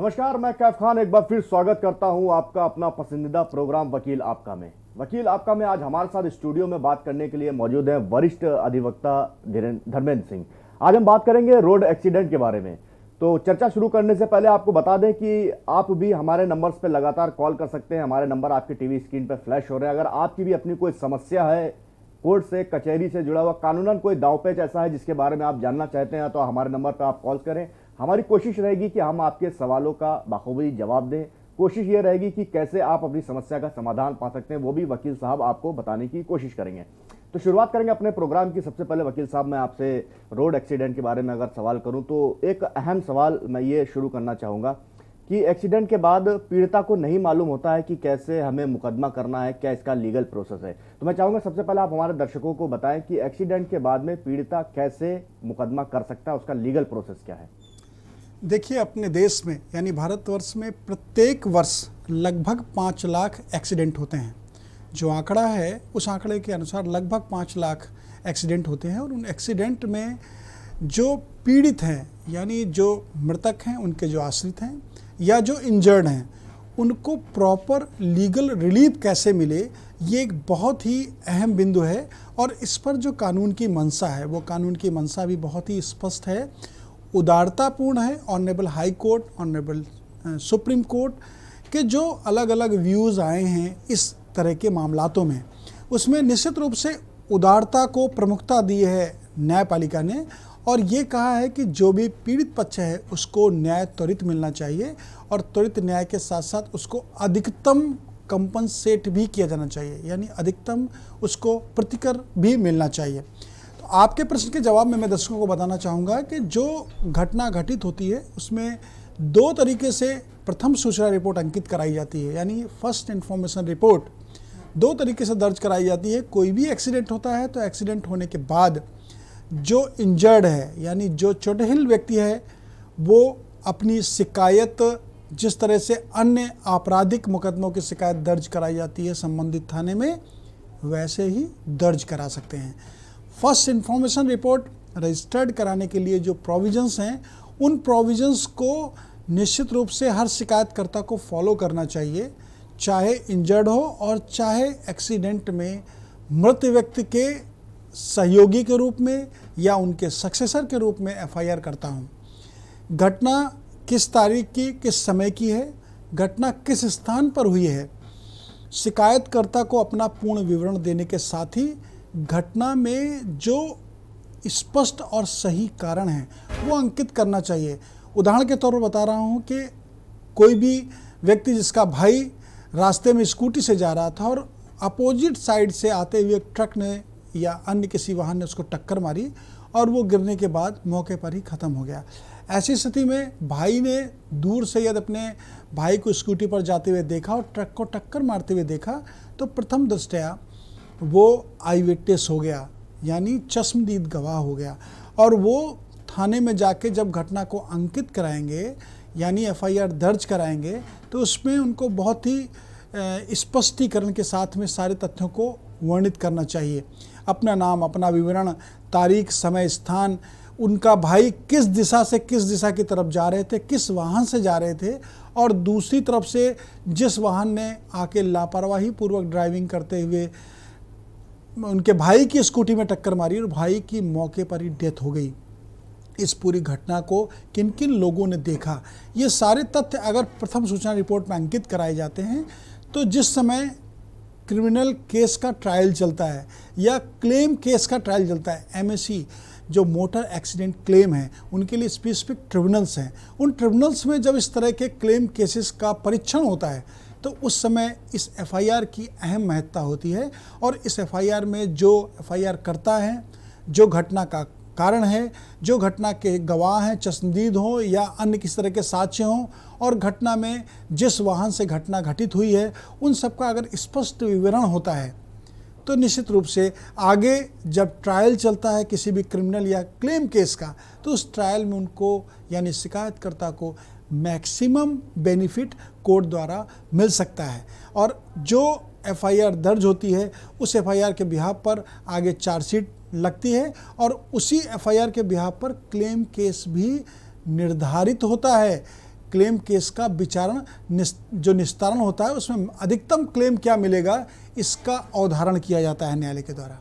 नमस्कार, मैं कैफ खान एक बार फिर स्वागत करता हूं आपका अपना पसंदीदा प्रोग्राम वकील आपका में। वकील आपका में आज हमारे साथ स्टूडियो में बात करने के लिए मौजूद हैं वरिष्ठ अधिवक्ता धर्मेंद्र सिंह। आज हम बात करेंगे रोड एक्सीडेंट के बारे में। तो चर्चा शुरू करने से पहले आपको बता दें कि आप भी हमारे नंबर्स पर लगातार कॉल कर सकते हैं। हमारे नंबर आपकी टीवी स्क्रीन पर फ्लैश हो रहे हैं। अगर आपकी भी अपनी कोई समस्या है, कोर्ट से कचहरी से जुड़ा हुआ कानूनन कोई दांवपेच ऐसा है जिसके बारे में आप जानना चाहते हैं, तो हमारे नंबर पर आप कॉल करें। हमारी कोशिश रहेगी कि हम आपके सवालों का बखूबी जवाब दें। कोशिश ये रहेगी कि कैसे आप अपनी समस्या का समाधान पा सकते हैं, वो भी वकील साहब आपको बताने की कोशिश करेंगे। तो शुरुआत करेंगे अपने प्रोग्राम की। सबसे पहले वकील साहब, मैं आपसे रोड एक्सीडेंट के बारे में अगर सवाल करूं तो एक अहम सवाल मैं ये शुरू करना चाहूँगा कि एक्सीडेंट के बाद पीड़िता को नहीं मालूम होता है कि कैसे हमें मुकदमा करना है, क्या इसका लीगल प्रोसेस है। तो मैं चाहूँगा सबसे पहले आप हमारे दर्शकों को बताएं कि एक्सीडेंट के बाद में पीड़िता कैसे मुकदमा कर सकता है, उसका लीगल प्रोसेस क्या है। देखिए, अपने देश में यानी भारतवर्ष में प्रत्येक वर्ष लगभग 5 लाख एक्सीडेंट होते हैं। जो आंकड़ा है उस आंकड़े के अनुसार लगभग 5 लाख एक्सीडेंट होते हैं और उन एक्सीडेंट में जो पीड़ित हैं यानी जो मृतक हैं, उनके जो आश्रित हैं या जो इंजर्ड हैं, उनको प्रॉपर लीगल रिलीफ कैसे मिले, ये एक बहुत ही अहम बिंदु है। और इस पर जो कानून की मंशा है, वो कानून की मंशा भी बहुत ही स्पष्ट है, उदारतापूर्ण है। Honourable high court, honourable supreme court के जो अलग अलग व्यूज़ आए हैं इस तरह के मामलातों में, उसमें निश्चित रूप से उदारता को प्रमुखता दी है न्यायपालिका ने और ये कहा है कि जो भी पीड़ित पक्ष है उसको न्याय त्वरित मिलना चाहिए और त्वरित न्याय के साथ साथ उसको अधिकतम कंपनसेट भी किया जाना चाहिए, यानी अधिकतम उसको प्रतिकर भी मिलना चाहिए। तो आपके प्रश्न के जवाब में मैं दर्शकों को बताना चाहूँगा कि जो घटना घटित होती है उसमें 2 तरीके से प्रथम सूचना रिपोर्ट अंकित कराई जाती है, यानी फर्स्ट इन्फॉर्मेशन रिपोर्ट 2 तरीके से दर्ज कराई जाती है। कोई भी एक्सीडेंट होता है तो एक्सीडेंट होने के बाद जो इंजर्ड है यानी जो चोटिल व्यक्ति है, वो अपनी शिकायत जिस तरह से अन्य आपराधिक मुकदमों की शिकायत दर्ज कराई जाती है संबंधित थाने में, वैसे ही दर्ज करा सकते हैं। फर्स्ट इन्फॉर्मेशन रिपोर्ट रजिस्टर्ड कराने के लिए जो प्रोविजंस हैं, उन प्रोविजंस को निश्चित रूप से हर शिकायतकर्ता को फॉलो करना चाहिए, चाहे इंजर्ड हो और चाहे एक्सीडेंट में मृत व्यक्ति के सहयोगी के रूप में या उनके सक्सेसर के रूप में एफआईआर करता हूँ। घटना किस तारीख की, किस समय की है, घटना किस स्थान पर हुई है, शिकायतकर्ता को अपना पूर्ण विवरण देने के साथ ही घटना में जो स्पष्ट और सही कारण है वो अंकित करना चाहिए। उदाहरण के तौर पर बता रहा हूँ कि कोई भी व्यक्ति जिसका भाई रास्ते में स्कूटी से जा रहा था और अपोजिट साइड से आते हुए ट्रक ने या अन्य किसी वाहन ने उसको टक्कर मारी और वो गिरने के बाद मौके पर ही ख़त्म हो गया। ऐसी स्थिति में भाई ने दूर से यदि अपने भाई को स्कूटी पर जाते हुए देखा और ट्रक को टक्कर मारते हुए देखा तो प्रथम दृष्टया वो आई विटनेस हो गया, यानी चश्मदीद गवाह हो गया। और वो थाने में जाके जब घटना को अंकित कराएंगे यानी एफआईआर दर्ज कराएंगे तो उसमें उनको बहुत ही स्पष्टीकरण के साथ में सारे तथ्यों को वर्णित करना चाहिए। अपना नाम, अपना विवरण, तारीख, समय, स्थान, उनका भाई किस दिशा से किस दिशा की तरफ जा रहे थे, किस वाहन से जा रहे थे, और दूसरी तरफ से जिस वाहन ने आके लापरवाही पूर्वक ड्राइविंग करते हुए उनके भाई की स्कूटी में टक्कर मारी और भाई की मौके पर ही डेथ हो गई। इस पूरी घटना को किन किन लोगों ने देखा, ये सारे तथ्य अगर प्रथम सूचना रिपोर्ट में अंकित कराए जाते हैं तो जिस समय क्रिमिनल केस का ट्रायल चलता है या क्लेम केस का ट्रायल चलता है, एमएसी जो मोटर एक्सीडेंट क्लेम है, उनके लिए स्पेसिफिक ट्रिब्यूनल्स हैं। उन ट्रिब्यूनल्स में जब इस तरह के क्लेम केसेस का परीक्षण होता है तो उस समय इस एफआईआर की अहम महत्ता होती है। और इस एफआईआर में जो एफआईआर करता है, जो घटना का कारण है, जो घटना के गवाह हैं, चश्मदीद हों या अन्य किसी तरह के साक्ष्य हों, और घटना में जिस वाहन से घटना घटित हुई है, उन सबका अगर स्पष्ट विवरण होता है तो निश्चित रूप से आगे जब ट्रायल चलता है किसी भी क्रिमिनल या क्लेम केस का, तो उस ट्रायल में उनको यानी शिकायतकर्ता को मैक्सिमम बेनिफिट कोर्ट द्वारा मिल सकता है। और जो एफआईआर दर्ज होती है उस एफआईआर के बिहाफ पर आगे चार्जशीट लगती है और उसी एफआईआर के बिहाफ पर क्लेम केस भी निर्धारित होता है क्लेम केस का विचारण जो निस्तारण होता है उसमें अधिकतम क्लेम क्या मिलेगा, इसका अवधारण किया जाता है न्यायालय के द्वारा।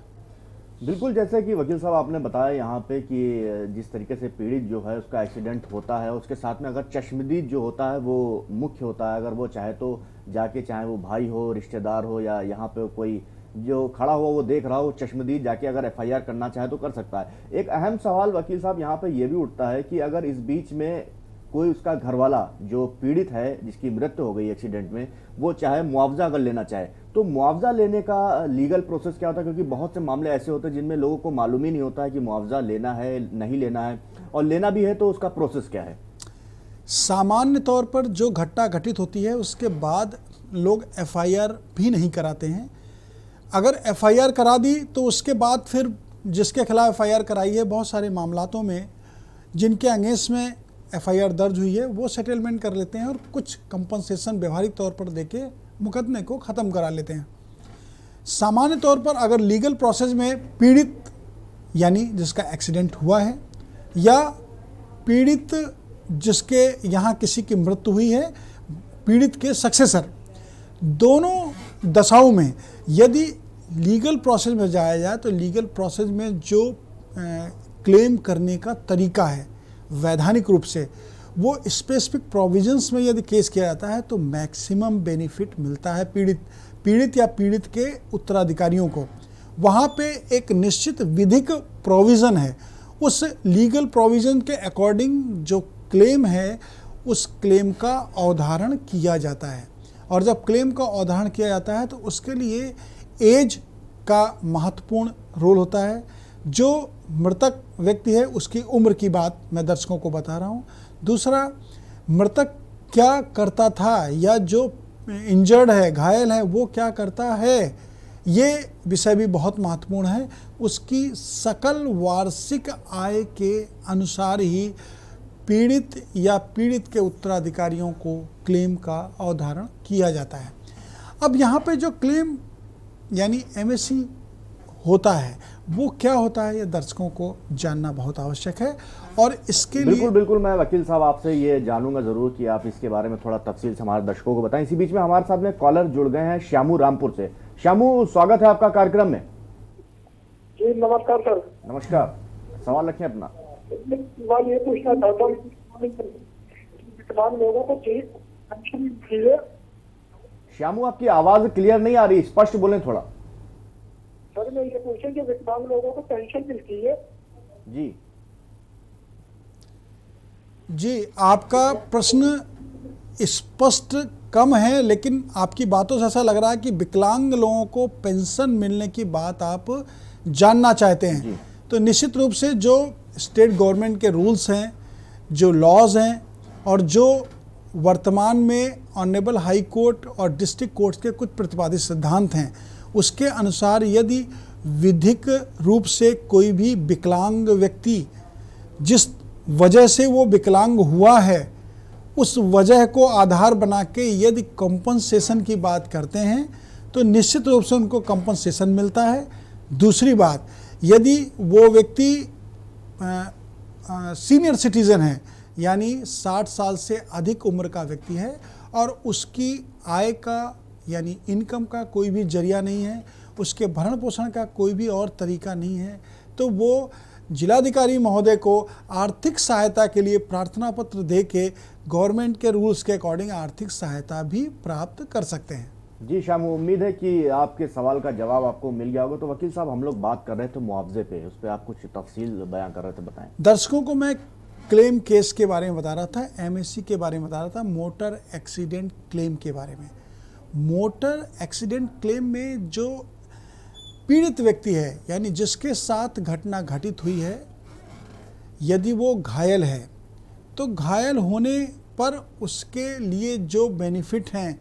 बिल्कुल, जैसे कि वकील साहब आपने बताया यहाँ पे कि जिस तरीके से पीड़ित जो है उसका एक्सीडेंट होता है, उसके साथ में अगर चश्मदीद जो होता है वो मुख्य होता है, अगर वो चाहे तो जाके, चाहे वो भाई हो, रिश्तेदार हो, या यहाँ पे कोई जो खड़ा हुआ वो देख रहा हो, चश्मदीद जाके अगर एफआईआर करना चाहे तो कर सकता है। एक अहम सवाल वकील साहब यहाँ पे ये भी उठता है कि अगर इस बीच में कोई उसका घरवाला जो पीड़ित है, जिसकी मृत्यु हो गई एक्सीडेंट में, वो चाहे मुआवजा अगर लेना चाहे, तो मुआवजा लेने का लीगल प्रोसेस क्या होता है? क्योंकि बहुत से मामले ऐसे होते हैं जिनमें लोगों को मालूम ही नहीं होता है कि मुआवजा लेना है, नहीं लेना है, और लेना भी है तो उसका प्रोसेस क्या है। सामान्य तौर पर जो घटना घटित होती है उसके बाद लोग एफआईआर भी नहीं कराते हैं। अगर एफआईआर करा दी तो उसके बाद फिर जिसके खिलाफ एफआईआर कराई है, बहुत सारे मामलातों में जिनके अगेंस्ट में एफआईआर दर्ज हुई है वो सेटलमेंट कर लेते हैं और कुछ कंपनसेशन व्यवहारिक तौर पर देके मुकदमे को ख़त्म करा लेते हैं। सामान्य तौर पर अगर लीगल प्रोसेस में पीड़ित यानी जिसका एक्सीडेंट हुआ है या पीड़ित जिसके यहाँ किसी की मृत्यु हुई है, पीड़ित के सक्सेसर, दोनों दशाओं में यदि लीगल प्रोसेस में जाया जाए तो लीगल प्रोसेस में जो क्लेम करने का तरीका है वैधानिक रूप से, वो स्पेसिफिक प्रोविजंस में यदि केस किया जाता है तो मैक्सिमम बेनिफिट मिलता है पीड़ित या पीड़ित के उत्तराधिकारियों को। वहाँ पे एक निश्चित विधिक प्रोविज़न है, उस लीगल प्रोविज़न के अकॉर्डिंग जो क्लेम है उस क्लेम का अवधारण किया जाता है। और जब क्लेम का अवधारण किया जाता है तो उसके लिए एज का महत्वपूर्ण रोल होता है। जो मृतक व्यक्ति है उसकी उम्र की बात मैं दर्शकों को बता रहा हूँ। दूसरा, मृतक क्या करता था या जो इंजर्ड है, घायल है, वो क्या करता है, ये विषय भी बहुत महत्वपूर्ण है। उसकी सकल वार्षिक आय के अनुसार ही पीड़ित या पीड़ित के उत्तराधिकारियों को क्लेम का अवधारण किया जाता है। अब यहाँ पे जो क्लेम यानी एमएससी होता है वो क्या होता है, ये दर्शकों को जानना बहुत आवश्यक है। और इसके लिए बिल्कुल मैं वकील साहब आपसे ये जानूंगा जरूर कि आप इसके बारे में थोड़ा तफसील से हमारे दर्शकों को बताएं। इसी बीच में हमारे साथ में कॉलर जुड़ गए हैं श्यामू रामपुर से। श्यामू, स्वागत है आपका कार्यक्रम में। जी नमस्कार सर। नमस्कार, सवाल रखें अपना। सवाल ये पूछना चाहता हूँ, विकलांग लोगों को पेंशन मिलती है? श्यामू, आपकी आवाज क्लियर नहीं आ रही, स्पष्ट बोलें थोड़ा। सर मैं ये पूछे कि विकलांग लोगों को पेंशन मिलती है? जी, आपका प्रश्न स्पष्ट कम है, लेकिन आपकी बातों से ऐसा लग रहा है कि विकलांग लोगों को पेंशन मिलने की बात आप जानना चाहते हैं। तो निश्चित रूप से जो स्टेट गवर्नमेंट के रूल्स हैं, जो लॉज हैं और जो वर्तमान में ऑनरेबल हाई कोर्ट और डिस्ट्रिक्ट कोर्ट के कुछ प्रतिपादित सिद्धांत हैं, उसके अनुसार यदि विधिक रूप से कोई भी विकलांग व्यक्ति जिस वजह से वो विकलांग हुआ है उस वजह को आधार बना के यदि कंपनसेशन की बात करते हैं तो निश्चित रूप से उनको कंपनसेशन मिलता है। दूसरी बात, यदि वो व्यक्ति सीनियर सिटीज़न है यानी 60 साल से अधिक उम्र का व्यक्ति है और उसकी आय का यानी इनकम का कोई भी जरिया नहीं है, उसके भरण पोषण का कोई भी और तरीका नहीं है, तो वो जिलाधिकारी महोदय को आर्थिक सहायता के लिए प्रार्थना पत्र दे के गवर्नमेंट के रूल्स के अकॉर्डिंग आर्थिक सहायता भी प्राप्त कर सकते हैं। जी श्यामू, उम्मीद है कि आपके सवाल का जवाब आपको मिल गया होगा। तो वकील साहब, हम लोग बात कर रहे थे मुआवजे पे, उस पर आप कुछ तफसील बयां कर रहे थे, बताएं। दर्शकों को मैं क्लेम केस के बारे में बता रहा था, एमएससी के बारे में बता रहा था, मोटर एक्सीडेंट क्लेम के बारे में। मोटर एक्सीडेंट क्लेम में जो पीड़ित व्यक्ति है यानी जिसके साथ घटना घटित हुई है, यदि वो घायल है तो घायल होने पर उसके लिए जो बेनिफिट हैं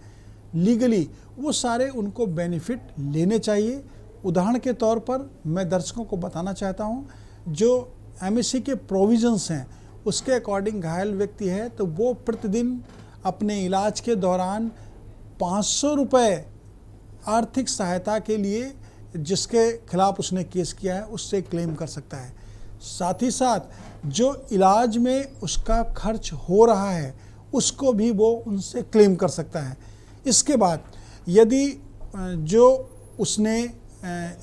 लीगली, वो सारे उनको बेनिफिट लेने चाहिए। उदाहरण के तौर पर मैं दर्शकों को बताना चाहता हूँ, जो एमएससी के प्रोविजंस हैं उसके अकॉर्डिंग घायल व्यक्ति है तो वो प्रतिदिन अपने इलाज के दौरान 500 रुपये आर्थिक सहायता के लिए जिसके खिलाफ उसने केस किया है उससे क्लेम कर सकता है। साथ ही साथ जो इलाज में उसका खर्च हो रहा है उसको भी वो उनसे क्लेम कर सकता है। इसके बाद यदि जो उसने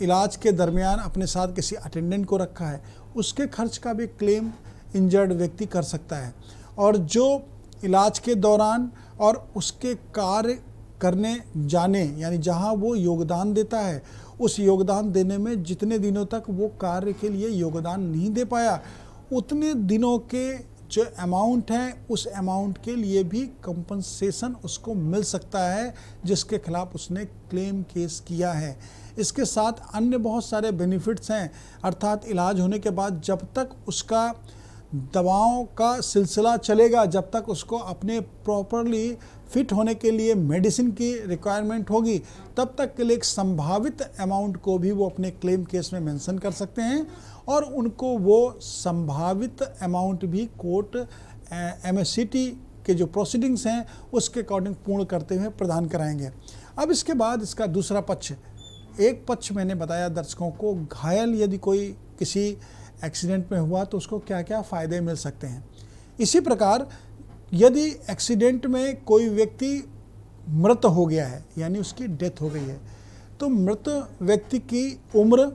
इलाज के दरमियान अपने साथ किसी अटेंडेंट को रखा है, उसके खर्च का भी क्लेम इंजर्ड व्यक्ति कर सकता है। और जो इलाज के दौरान और उसके कार्य करने जाने यानी जहां वो योगदान देता है, उस योगदान देने में जितने दिनों तक वो कार्य के लिए योगदान नहीं दे पाया, उतने दिनों के जो अमाउंट है उस अमाउंट के लिए भी कंपनसेशन उसको मिल सकता है जिसके खिलाफ उसने क्लेम केस किया है। इसके साथ अन्य बहुत सारे बेनिफिट्स हैं, अर्थात इलाज होने के बाद जब तक उसका दवाओं का सिलसिला चलेगा, जब तक उसको अपने प्रॉपरली फिट होने के लिए मेडिसिन की रिक्वायरमेंट होगी, तब तक के लिए एक संभावित अमाउंट को भी वो अपने क्लेम केस में मेंशन कर सकते हैं और उनको वो संभावित अमाउंट भी कोर्ट MSCT के जो प्रोसीडिंग्स हैं उसके अकॉर्डिंग पूर्ण करते हुए प्रदान कराएंगे। अब इसके बाद इसका दूसरा पक्ष, एक पक्ष मैंने बताया दर्शकों को, घायल यदि कोई किसी एक्सीडेंट में हुआ तो उसको क्या क्या फ़ायदे मिल सकते हैं। इसी प्रकार यदि एक्सीडेंट में कोई व्यक्ति मृत हो गया है यानी उसकी डेथ हो गई है, तो मृत व्यक्ति की उम्र,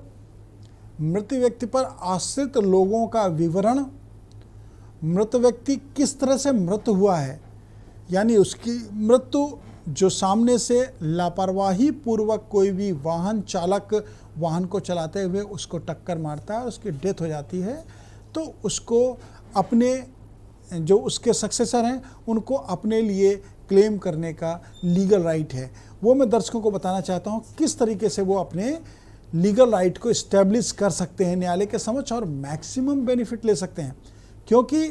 मृत व्यक्ति पर आश्रित लोगों का विवरण, मृत व्यक्ति किस तरह से मृत हुआ है यानी उसकी मृत्यु जो सामने से लापरवाही पूर्वक कोई भी वाहन चालक वाहन को चलाते हुए उसको टक्कर मारता है, उसकी डेथ हो जाती है, तो उसको अपने जो उसके सक्सेसर हैं उनको अपने लिए क्लेम करने का लीगल राइट है। वो मैं दर्शकों को बताना चाहता हूँ किस तरीके से वो अपने लीगल राइट को इस्टेब्लिश कर सकते हैं न्यायालय के समक्ष और मैक्सिमम बेनिफिट ले सकते हैं। क्योंकि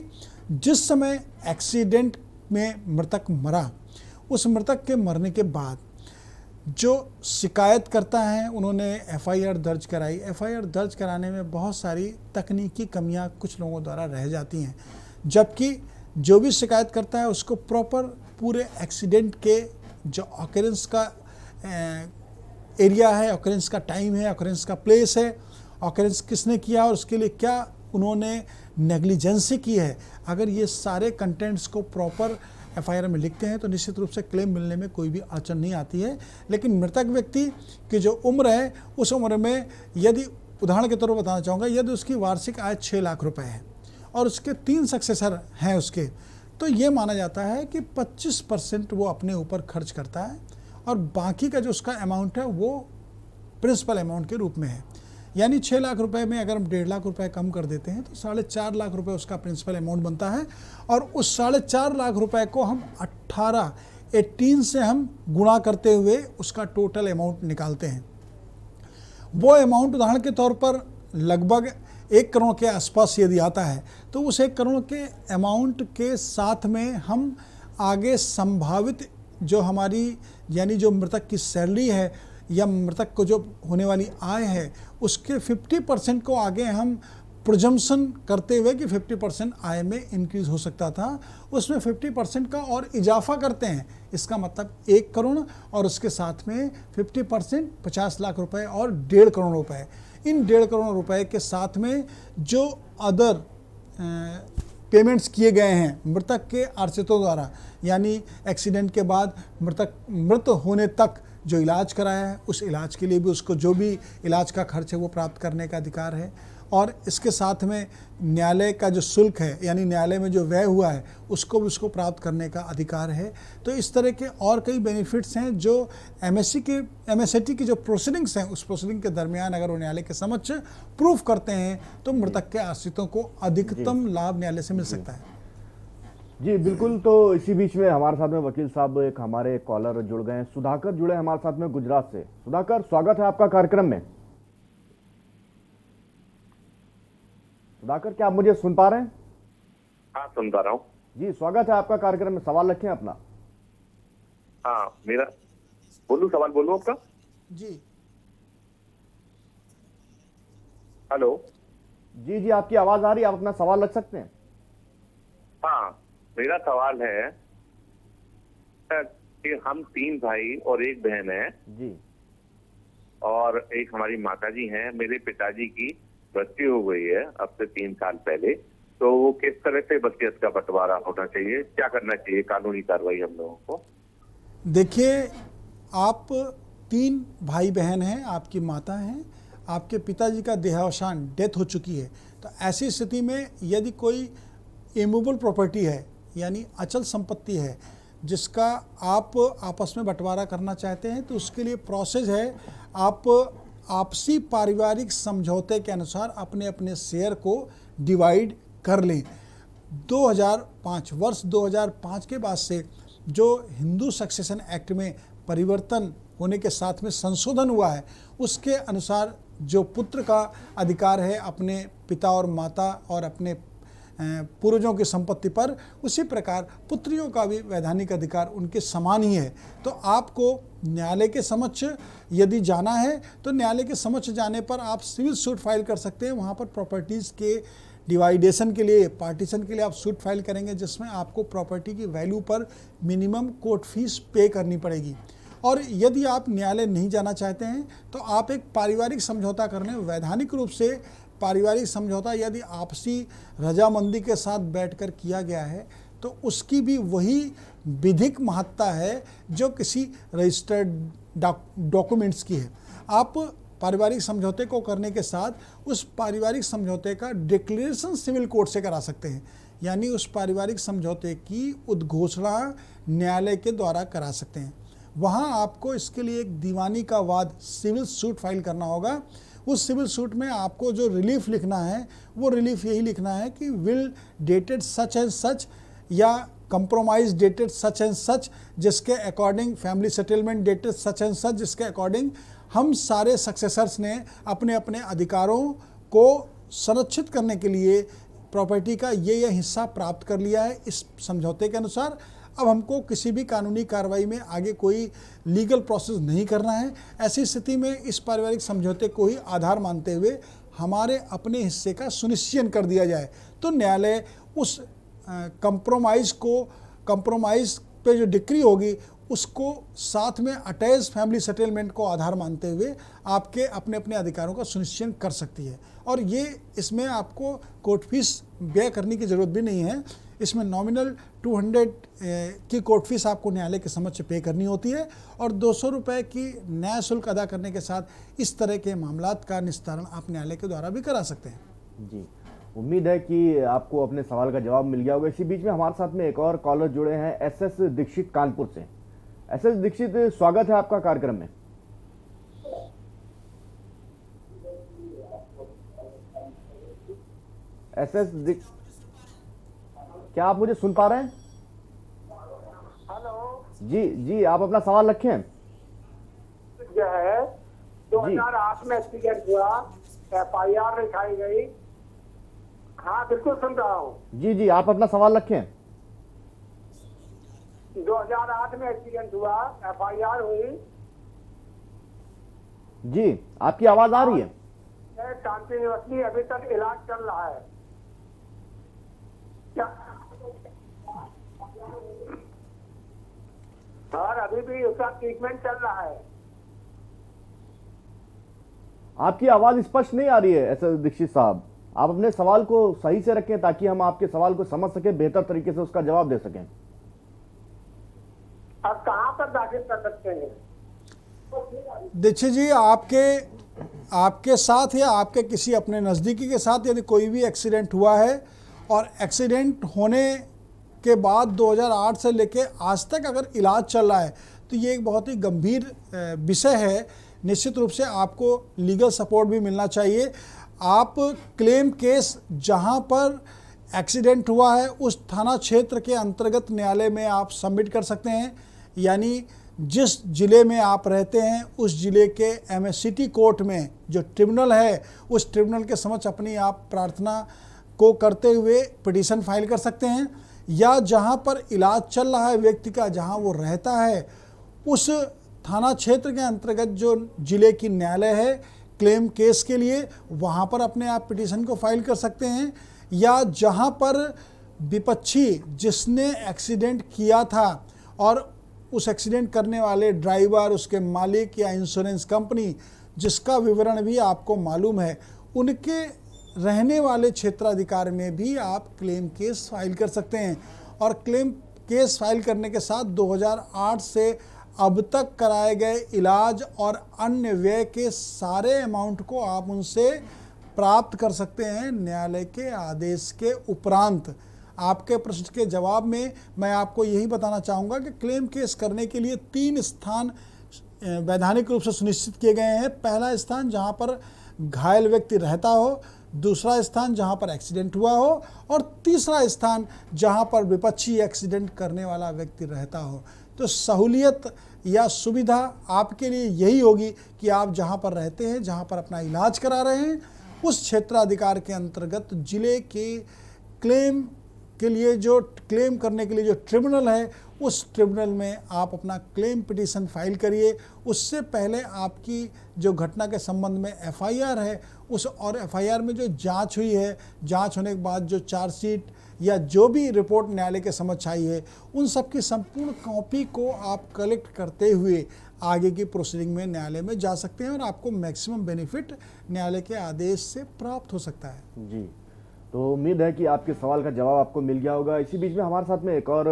जिस समय एक्सीडेंट में मृतक मरा, उस मृतक के मरने के बाद जो शिकायत करता है उन्होंने FIR दर्ज कराई, FIR दर्ज कराने में बहुत सारी तकनीकी कमियां कुछ लोगों द्वारा रह जाती हैं, जबकि जो भी शिकायत करता है उसको प्रॉपर पूरे एक्सीडेंट के जो ऑकरेंस का एरिया है, ऑकरेंस का टाइम है, ऑकरेंस का प्लेस है, ऑकरेंस किसने किया और उसके लिए क्या उन्होंने नेग्लिजेंसी की है, अगर ये सारे कंटेंट्स को प्रॉपर FIR में लिखते हैं तो निश्चित रूप से क्लेम मिलने में कोई भी अड़चन नहीं आती है। लेकिन मृतक व्यक्ति की जो उम्र है उस उम्र में यदि उदाहरण के तौर पर बताना चाहूँगा, यदि उसकी वार्षिक आय 6 लाख रुपए है और उसके 3 सक्सेसर हैं उसके, तो ये माना जाता है कि 25% वो अपने ऊपर खर्च करता है और बाकी का जो उसका अमाउंट है वो प्रिंसिपल अमाउंट के रूप में है। यानी 6 लाख रुपए में अगर हम 1.5 लाख रुपए कम कर देते हैं तो 4.5 लाख रुपए उसका प्रिंसिपल अमाउंट बनता है और उस 4.5 लाख रुपए को हम 18 से हम गुणा करते हुए उसका टोटल अमाउंट निकालते हैं। वो अमाउंट उदाहरण के तौर पर लगभग 1 करोड़ के आसपास यदि आता है तो उस 1 करोड़ के अमाउंट के साथ में हम आगे संभावित जो हमारी यानी जो मृतक की सैलरी है या मृतक को जो होने वाली आय है उसके 50% को आगे हम प्रोजम्पशन करते हुए कि 50% आय में इंक्रीज हो सकता था, उसमें 50% का और इजाफा करते हैं। इसका मतलब 1 करोड़ और उसके साथ में 50% 50 लाख रुपए और 1.5 करोड़ रुपए। इन 1.5 करोड़ रुपए के साथ में जो अदर पेमेंट्स किए गए हैं मृतक के आश्रितों द्वारा, यानी एक्सीडेंट के बाद मृतक मृत होने तक जो इलाज कराया है उस इलाज के लिए भी उसको जो भी इलाज का खर्च है वो प्राप्त करने का अधिकार है। और इसके साथ में न्यायालय का जो शुल्क है यानी न्यायालय में जो व्यय हुआ है उसको भी उसको प्राप्त करने का अधिकार है। तो इस तरह के और कई बेनिफिट्स हैं जो MSCT की जो प्रोसीडिंग्स हैं उस प्रोसीडिंग के दरमियान अगर वो न्यायालय के समक्ष प्रूफ करते हैं तो मृतक के आश्रितों को अधिकतम लाभ न्यायालय से मिल सकता है। जी बिल्कुल। तो इसी बीच में हमारे साथ में वकील साहब एक हमारे कॉलर जुड़ गए हैं, सुधाकर जुड़े हमारे साथ में गुजरात से। सुधाकर, स्वागत है आपका कार्यक्रम में। सुधाकर, क्या आप मुझे सुन पा रहे हैं? हाँ, सुन पा रहा हूँ जी, स्वागत है आपका कार्यक्रम में। सवाल रखें अपना। हाँ, मेरा सवाल बोलूं आपका? जी हेलो। जी जी, आपकी आवाज आ रही है, आप अपना सवाल रख सकते हैं। हाँ, मेरा सवाल है कि हम 3 भाई और 1 बहन है जी, और एक हमारी माताजी हैं। मेरे पिताजी की मृत्यु हो गई है अब से 3 साल पहले। तो वो किस तरह से वसीयत का बंटवारा होना चाहिए, क्या करना चाहिए, कानूनी कार्रवाई हम लोगों को? देखिए, आप 3 भाई बहन हैं, आपकी माता हैं, आपके पिताजी का देहावसान, डेथ हो चुकी है। तो ऐसी स्थिति में यदि कोई इमूवेबल प्रॉपर्टी है, यानी अचल संपत्ति है, जिसका आप आपस में बंटवारा करना चाहते हैं, तो उसके लिए प्रोसेस है, आप आपसी पारिवारिक समझौते के अनुसार अपने अपने शेयर को डिवाइड कर लें। 2005 वर्ष 2005 के बाद से जो हिंदू सक्सेशन एक्ट में परिवर्तन होने के साथ में संशोधन हुआ है, उसके अनुसार जो पुत्र का अधिकार है अपने पिता और माता और अपने पूर्वजों की संपत्ति पर, उसी प्रकार पुत्रियों का भी वैधानिक अधिकार उनके समान ही है। तो आपको न्यायालय के समक्ष यदि जाना है तो न्यायालय के समक्ष जाने पर आप सिविल सूट फाइल कर सकते हैं। वहाँ पर प्रॉपर्टीज़ के डिवाइडेशन के लिए, पार्टीशन के लिए आप सूट फाइल करेंगे, जिसमें आपको प्रॉपर्टी की वैल्यू पर मिनिमम कोर्ट फीस पे करनी पड़ेगी। और यदि आप न्यायालय नहीं जाना चाहते हैं तो आप एक पारिवारिक समझौता कर लें। वैधानिक रूप से पारिवारिक समझौता यदि आपसी रजामंदी के साथ बैठकर किया गया है तो उसकी भी वही विधिक महत्ता है जो किसी रजिस्टर्ड डॉक्यूमेंट्स की है। आप पारिवारिक समझौते को करने के साथ उस पारिवारिक समझौते का डिक्लेरेशन सिविल कोर्ट से करा सकते हैं, यानी उस पारिवारिक समझौते की उद्घोषणा न्यायालय के द्वारा करा सकते हैं। वहाँ आपको इसके लिए एक दीवानी का वाद सिविल सूट फाइल करना होगा। उस सिविल सूट में आपको जो रिलीफ लिखना है वो रिलीफ यही लिखना है कि will dated such and such या compromise dated such and such, जिसके according family settlement dated such and such, जिसके अकॉर्डिंग हम सारे सक्सेसर्स ने अपने अपने अधिकारों को संरक्षित करने के लिए प्रॉपर्टी का ये हिस्सा प्राप्त कर लिया है इस समझौते के अनुसार। अब हमको किसी भी कानूनी कार्रवाई में आगे कोई लीगल प्रोसेस नहीं करना है। ऐसी स्थिति में इस पारिवारिक समझौते को ही आधार मानते हुए हमारे अपने हिस्से का सुनिश्चय कर दिया जाए तो न्यायालय उस कंप्रोमाइज़ पे जो डिक्री होगी उसको साथ में अटैच फैमिली सेटलमेंट को आधार मानते हुए आपके अपने अपने अधिकारों का सुनिश्चय कर सकती है। और ये इसमें आपको कोर्ट फीस व्यय करने की ज़रूरत भी नहीं है। इसमें नॉमिनल 200 की कोर्ट फीस आपको न्यायालय के समक्ष पे करनी होती है और 200 रुपये की न्याय शुल्क अदा करने के साथ इस तरह के मामलात का निस्तारण आप न्यायालय के द्वारा भी करा सकते हैं। जी, उम्मीद है कि आपको अपने सवाल का जवाब मिल गया होगा। इसी बीच में हमारे साथ में एक और कॉलर जुड़े हैं, एसएस दीक्षित कानपुर से। एसएस दीक्षित, स्वागत है आपका कार्यक्रम में। क्या आप मुझे सुन पा रहे हैं? हेलो जी जी, आप अपना सवाल रखें। जो है 2008 में एक्सीडेंट हुआ, FIR लिखाई गई। हाँ बिल्कुल सुन रहा हूँ। जी जी, आप अपना सवाल रखें। 2008 में एक्सीडेंट हुआ, FIR हुई। जी, आपकी आवाज आ रही है? कंटिन्यूअसली अभी तक इलाज चल रहा है। क्या और अभी भी उसका ट्रीटमेंट चल रहा है। आपकी आवाज स्पष्ट नहीं आ रही है एसएस दीक्षित साहब। आप अपने सवाल को सही से रखें ताकि हम आपके सवाल को समझ सकें, बेहतर तरीके से उसका जवाब दे सकें। अब कहाँ पर दाखिल कर सकते हैं? दीक्षित जी, आपके साथ या आपके किसी अपने नज़दीकी के साथ यदि कोई भी एक्सीडेंट हुआ है और एक्सीडेंट होने के बाद 2008 से लेके आज तक अगर इलाज चल रहा है तो ये एक बहुत ही गंभीर विषय है। निश्चित रूप से आपको लीगल सपोर्ट भी मिलना चाहिए। आप क्लेम केस जहां पर एक्सीडेंट हुआ है उस थाना क्षेत्र के अंतर्गत न्यायालय में आप सबमिट कर सकते हैं, यानी जिस ज़िले में आप रहते हैं उस ज़िले के MSCT कोर्ट में जो ट्रिब्यूनल है उस ट्रिब्यूनल के समक्ष अपनी आप प्रार्थना को करते हुए पिटीशन फाइल कर सकते हैं, या जहां पर इलाज चल रहा है व्यक्ति का, जहां वो रहता है उस थाना क्षेत्र के अंतर्गत जो ज़िले की न्यायालय है क्लेम केस के लिए, वहां पर अपने आप पिटीशन को फाइल कर सकते हैं। या जहां पर विपक्षी जिसने एक्सीडेंट किया था और उस एक्सीडेंट करने वाले ड्राइवर, उसके मालिक या इंश्योरेंस कंपनी जिसका विवरण भी आपको मालूम है, उनके रहने वाले क्षेत्राधिकार में भी आप क्लेम केस फाइल कर सकते हैं। और क्लेम केस फाइल करने के साथ 2008 से अब तक कराए गए इलाज और अन्य व्यय के सारे अमाउंट को आप उनसे प्राप्त कर सकते हैं न्यायालय के आदेश के उपरांत। आपके प्रश्न के जवाब में मैं आपको यही बताना चाहूँगा कि क्लेम केस करने के लिए 3 स्थान वैधानिक रूप से सुनिश्चित किए गए हैं। पहला स्थान जहाँ पर घायल व्यक्ति रहता हो, दूसरा स्थान जहाँ पर एक्सीडेंट हुआ हो, और तीसरा स्थान जहाँ पर विपक्षी एक्सीडेंट करने वाला व्यक्ति रहता हो। तो सहूलियत या सुविधा आपके लिए यही होगी कि आप जहाँ पर रहते हैं, जहाँ पर अपना इलाज करा रहे हैं, उस क्षेत्राधिकार के अंतर्गत जिले के क्लेम के लिए जो क्लेम करने के लिए जो ट्रिब्यूनल है, उस ट्रिब्यूनल में आप अपना क्लेम पिटीशन फाइल करिए। उससे पहले आपकी जो घटना के संबंध में एफआईआर है, उस और एफआईआर में जो जांच हुई है, जांच होने के बाद जो चार्जशीट या जो भी रिपोर्ट न्यायालय के समक्ष आई है, उन सब की संपूर्ण कॉपी को आप कलेक्ट करते हुए आगे की प्रोसीडिंग में न्यायालय में जा सकते हैं और आपको मैक्सिमम बेनिफिट न्यायालय के आदेश से प्राप्त हो सकता है। जी, तो उम्मीद है कि आपके सवाल का जवाब आपको मिल गया होगा। इसी बीच में हमारे साथ में एक और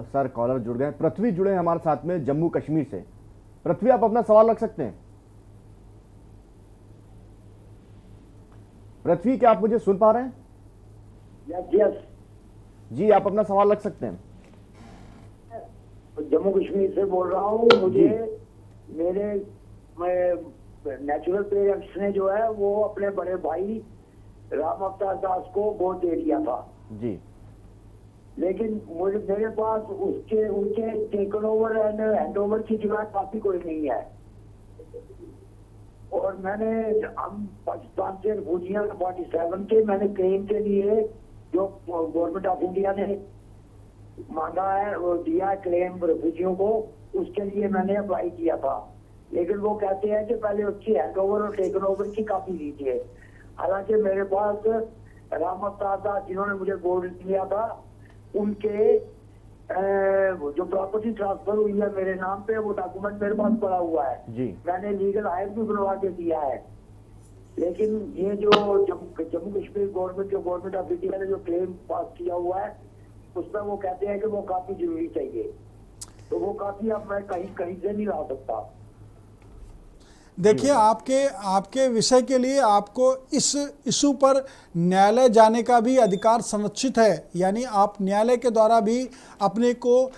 सर कॉलर जुड़ गए, पृथ्वी जुड़े हैं हमारे साथ में जम्मू कश्मीर से। पृथ्वी, आप अपना सवाल रख सकते हैं। पृथ्वी, क्या आप मुझे सुन पा रहे हैं? यस। जी, आप अपना सवाल रख सकते हैं। जम्मू कश्मीर से बोल रहा हूँ। मुझे मेरे नेचुरल पेरेंट्स ने जो है वो अपने बड़े भाई राम अवतार दास को गोद दे दिया था जी, लेकिन मेरे पास उनके taken over and hand over की जो है काफी कोई नहीं है। और हम पाकिस्तान से रिफ्यूजियां 47 के मैंने क्लेम के लिए जो गवर्नमेंट ऑफ इंडिया ने मांगा है वो दिया है क्लेम रिफ्यूजियों को, उसके लिए मैंने अप्लाई किया था। लेकिन वो कहते हैं कि पहले उसकी हैंड ओवर और टेकन ओवर की कॉपी दीजिए। हालांकि मेरे पास राम अवतार दास जिन्होंने मुझे गोद दिया था उनके जो प्रॉपर्टी ट्रांसफर हुई है मेरे नाम पे, वो डॉक्यूमेंट मेरे पास पड़ा हुआ है जी। मैंने लीगल हायर भी बनवा के दिया है। लेकिन ये जो Jammu Kashmir government of India ने जो क्लेम पास किया हुआ है उसमें वो कहते हैं कि वो काफी जरूरी चाहिए, तो वो काफी अब मैं कहीं से नहीं ला सकता। देखिए, आपके विषय के लिए आपको इस इशू पर न्यायालय जाने का भी अधिकार संरक्षित है। यानी आप न्यायालय के द्वारा भी अपने को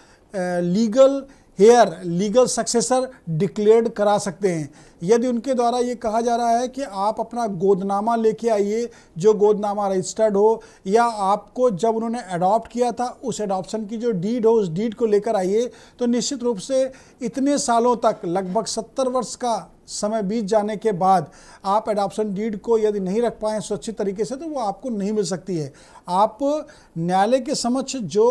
लीगल सक्सेसर डिक्लेयर्ड करा सकते हैं। यदि उनके द्वारा ये कहा जा रहा है कि आप अपना गोदनामा लेके आइए, जो गोदनामा रजिस्टर्ड हो, या आपको जब उन्होंने अडॉप्ट किया था उस अडॉप्शन की जो डीड हो उस डीड को लेकर आइए, तो निश्चित रूप से इतने सालों तक लगभग 70 वर्ष का समय बीत जाने के बाद आप एडॉप्शन डीड को यदि नहीं रख पाएँ सुरक्षित तरीके से, तो वो आपको नहीं मिल सकती है। आप न्यायालय के समक्ष जो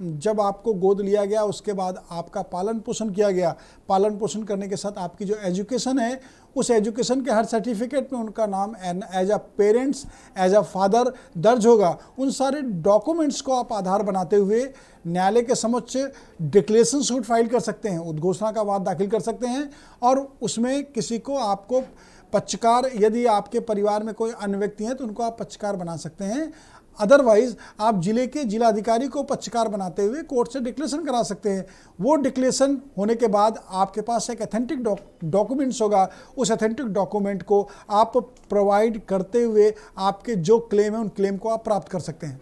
जब आपको गोद लिया गया उसके बाद आपका पालन पोषण किया गया, पालन पोषण करने के साथ आपकी जो एजुकेशन है, उस एजुकेशन के हर सर्टिफिकेट में उनका नाम as a parents, as a father दर्ज होगा। उन सारे डॉक्यूमेंट्स को आप आधार बनाते हुए न्यायालय के समक्ष डिक्लेरेशन सूट फाइल कर सकते हैं, उद्घोषणा का वाद दाखिल कर सकते हैं, और उसमें किसी को आपको पक्षकार, यदि आपके परिवार में कोई अन्य व्यक्ति हैं तो उनको आप पक्षकार बना सकते हैं। अदरवाइज आप जिले के जिलाधिकारी को पक्षकार बनाते हुए कोर्ट से डिक्लेरेशन करा सकते हैं। वो डिक्लेरेशन होने के बाद आपके पास एक अथेंटिक डॉक्यूमेंट्स होगा, उस अथेंटिक डॉक्यूमेंट को आप प्रोवाइड करते हुए आपके जो क्लेम है उन क्लेम को आप प्राप्त कर सकते हैं।